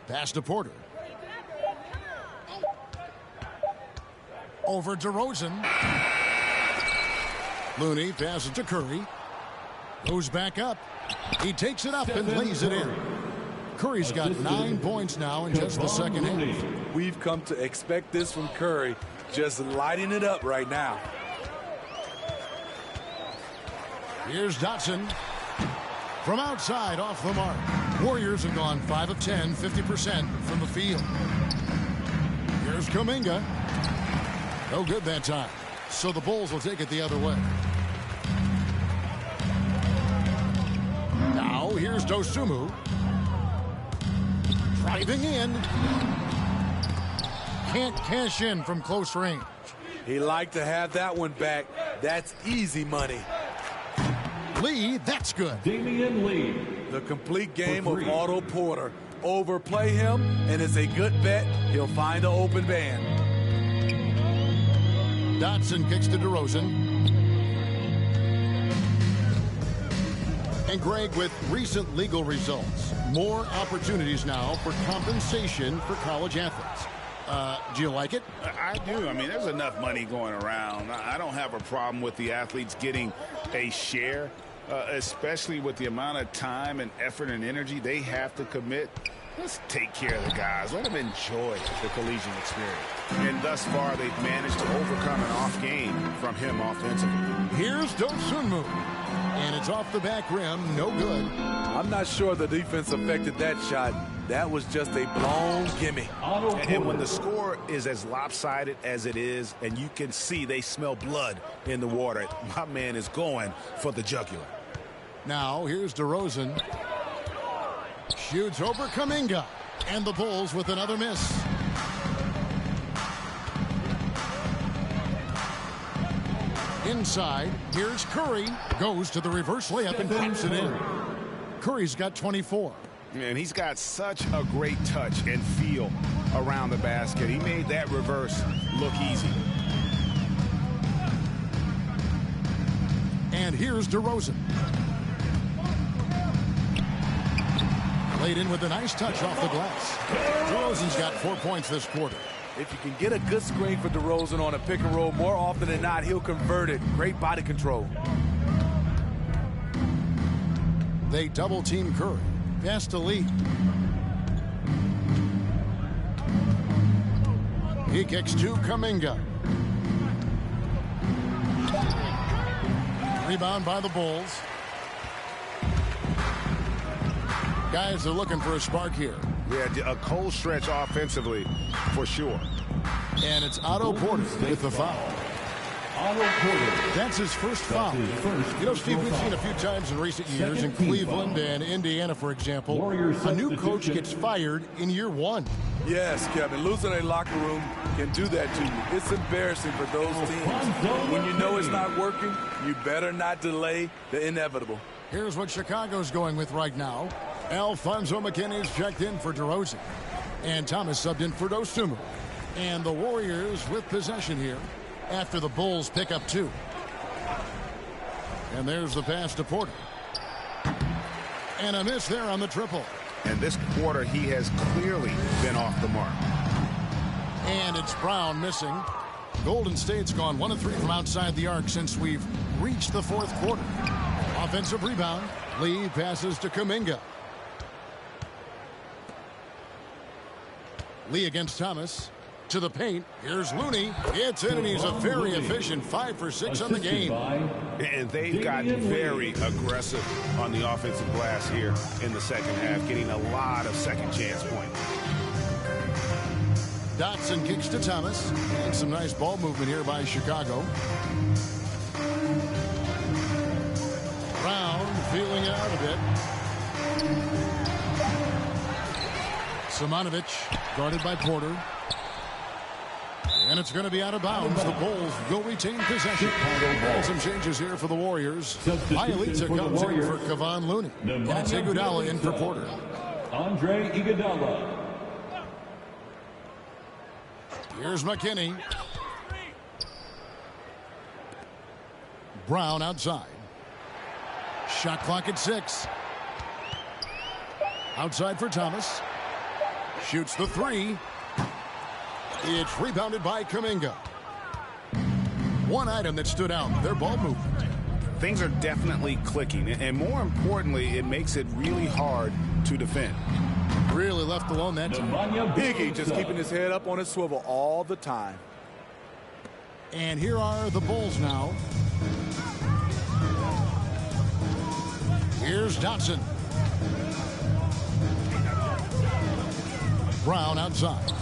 Speaker 2: Pass to Porter. Over DeRozan. Looney passes to Curry. Goes back up. He takes it up and lays it in. Curry's got 9 points now in just the second half.
Speaker 5: We've come to expect this from Curry, just lighting it up right now.
Speaker 2: Here's Dotson from outside off the mark. Warriors have gone 5 of 10, 50% from the field. Here's Kuminga. No good that time. So the Bulls will take it the other way. Now here's Dosunmu. Driving in. Can't cash in from close range.
Speaker 5: He liked to have that one back. That's easy money.
Speaker 2: Lee, that's good.
Speaker 1: Damian Lee.
Speaker 5: The complete game of Otto Porter. Overplay him, and it's a good bet. He'll find an open man.
Speaker 2: Dotson kicks to DeRozan. And Greg, with recent legal results, more opportunities now for compensation for college athletes. Do you like it?
Speaker 7: I do. I mean, there's enough money going around. I don't have a problem with the athletes getting a share, especially with the amount of time and effort and energy they have to commit. Let's take care of the guys. Let them enjoy the collegiate experience. And thus far, they've managed to overcome an off game from him offensively.
Speaker 2: Here's Dosunmu. And it's off the back rim. No good.
Speaker 5: I'm not sure the defense affected that shot. That was just a blown gimme.
Speaker 7: And when the score is as lopsided as it is, and you can see they smell blood in the water, my man is going for the jugular.
Speaker 2: Now, here's DeRozan. Shoots over Kuminga. And the Bulls with another miss. Inside, here's Curry. Goes to the reverse layup and pops it in. Curry's got 24.
Speaker 7: Man, he's got such a great touch and feel around the basket. He made that reverse look easy.
Speaker 2: And here's DeRozan. Laid in with a nice touch off the glass. DeRozan's got 4 points this quarter.
Speaker 5: If you can get a good screen for DeRozan on a pick and roll, more often than not, he'll convert it. Great body control.
Speaker 2: They double team Curry. Pass to Lee. He kicks to Kuminga. Rebound by the Bulls. Guys are looking for a spark here.
Speaker 7: Yeah, a cold stretch offensively for sure.
Speaker 2: And it's Otto Porter with the foul. That's his first foul. You know, Steve, we've seen a few times in recent years in Cleveland and Indiana, for example, a new coach gets fired in year one.
Speaker 5: Yes, Kevin, losing a locker room can do that to you. It's embarrassing for those teams. When you know it's not working, you better not delay the inevitable.
Speaker 2: Here's what Chicago's going with right now. Alfonso McKinney's checked in for DeRozan. And Thomas subbed in for Dosunmu. And the Warriors with possession here after the Bulls pick up 2. And there's the pass to Porter. And a miss there on the triple.
Speaker 7: And this quarter, he has clearly been off the mark.
Speaker 2: And it's Brown missing. Golden State's gone 1 of 3 from outside the arc since we've reached the 4th quarter. Offensive rebound. Lee passes to Kuminga. Lee against Thomas. To the paint. Here's Looney. It's in, and he's a very efficient 5 for 6 on the game.
Speaker 7: And they've gotten very aggressive on the offensive glass here in the second half, getting a lot of second chance points.
Speaker 2: Dotson kicks to Thomas. And some nice ball movement here by Chicago. Brown feeling it out a bit. Simonovic guarded by Porter. And it's going to be out of bounds. The Bulls will retain possession. And some changes here for the Warriors. Bielitsa comes in for Kevon Looney. And it's Iguodala in for Porter.
Speaker 1: Andre Iguodala.
Speaker 2: Here's McKinney. Brown outside. Shot clock at 6. Outside for Thomas. Shoots the 3. It's rebounded by Kuminga. One item that stood out, their ball movement.
Speaker 7: Things are definitely clicking, and more importantly, it makes it really hard to defend.
Speaker 2: Really left alone that time.
Speaker 5: Iggy just keeping his head up on his swivel all the time.
Speaker 2: And here are the Bulls now. Here's Dotson. Brown outside.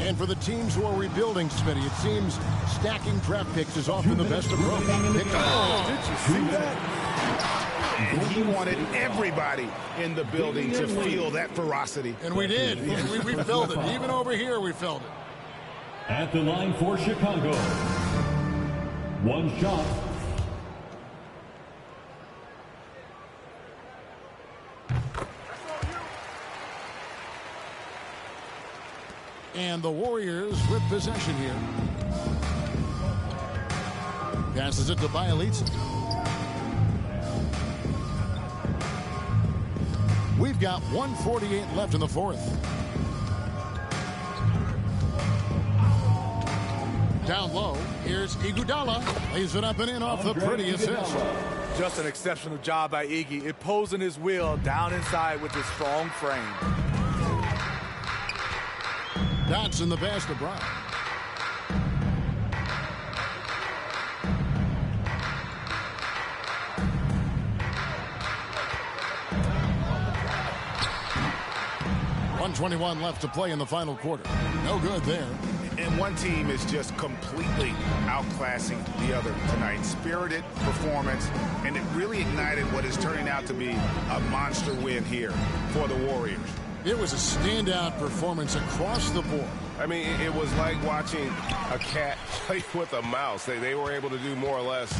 Speaker 2: And for the teams who are rebuilding, Smitty, it seems stacking draft picks is often the best approach.
Speaker 5: Did you see that?
Speaker 7: And he wanted everybody in the building to feel that ferocity.
Speaker 2: And we did. We felt it. Even over here, we felt it.
Speaker 1: At the line for Chicago. One shot.
Speaker 2: And the Warriors with possession here. Passes it to Bielitsa. We've got 1:48 left in the 4th. Down low, here's Iguodala. Lays it up and in off the pretty assist.
Speaker 5: Just an exceptional job by Iggy, imposing his will down inside with his strong frame.
Speaker 2: Dotson the pass to Brown. .121 left to play in the final quarter. No good there.
Speaker 7: And one team is just completely outclassing the other tonight. Spirited performance, and it really ignited what is turning out to be a monster win here for the Warriors.
Speaker 2: It was a standout performance across the board.
Speaker 6: I mean, it was like watching a cat play with a mouse. They were able to do more or less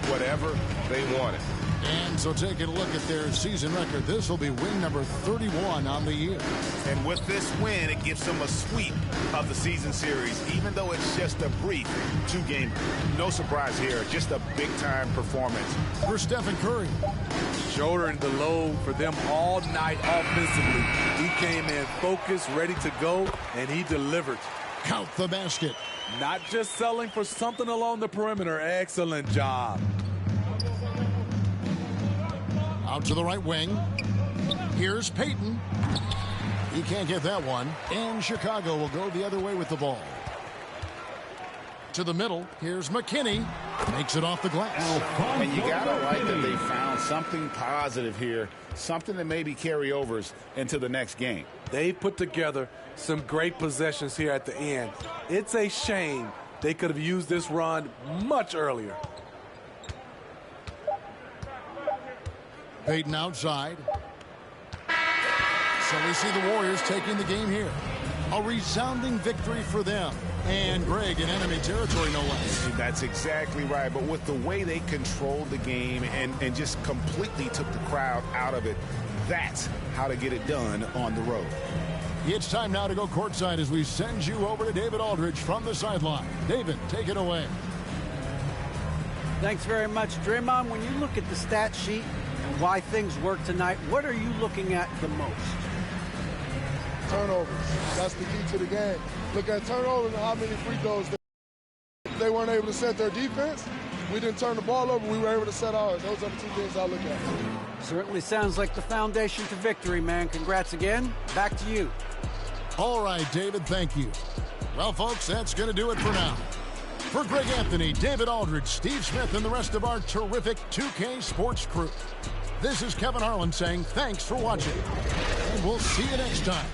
Speaker 6: whatever they wanted.
Speaker 2: And so taking a look at their season record, this will be win number 31 on the year.
Speaker 7: And with this win, it gives them a sweep of the season series, even though it's just a brief 2-game. No surprise here, just a big-time performance.
Speaker 2: For Stephen Curry.
Speaker 5: Shouldering the load for them all night offensively. He came in focused, ready to go, and he delivered.
Speaker 2: Count the basket.
Speaker 5: Not just selling for something along the perimeter. Excellent job.
Speaker 2: Out to the right wing. Here's Payton. He can't get that one. And Chicago will go the other way with the ball. To the middle. Here's McKinney. Makes it off the glass.
Speaker 7: And you got to like that they found something positive here, something that maybe carry overs into the next game.
Speaker 5: They put together some great possessions here at the end. It's a shame they could have used this run much earlier.
Speaker 2: Payton outside. So we see the Warriors taking the game here. A resounding victory for them. And Greg in enemy territory, no less.
Speaker 7: That's exactly right. But with the way they controlled the game and just completely took the crowd out of it, that's how to get it done on the road.
Speaker 2: It's time now to go courtside as we send you over to David Aldridge from the sideline. David, take it away.
Speaker 3: Thanks very much, Draymond. When you look at the stat sheet and why things work tonight, what are you looking at the most?
Speaker 12: Turnovers. That's the key to the game. Look at turnovers and how many free throws they weren't able to set their defense. We didn't turn the ball over. We were able to set ours. Those are the two things I look at.
Speaker 3: Certainly sounds like the foundation to victory, man. Congrats again. Back to you.
Speaker 2: All right, David, thank you. Well, folks, that's going to do it for now. For Greg Anthony, David Aldridge, Steve Smith, and the rest of our terrific 2K Sports crew, this is Kevin Harlan saying thanks for watching. And we'll see you next time.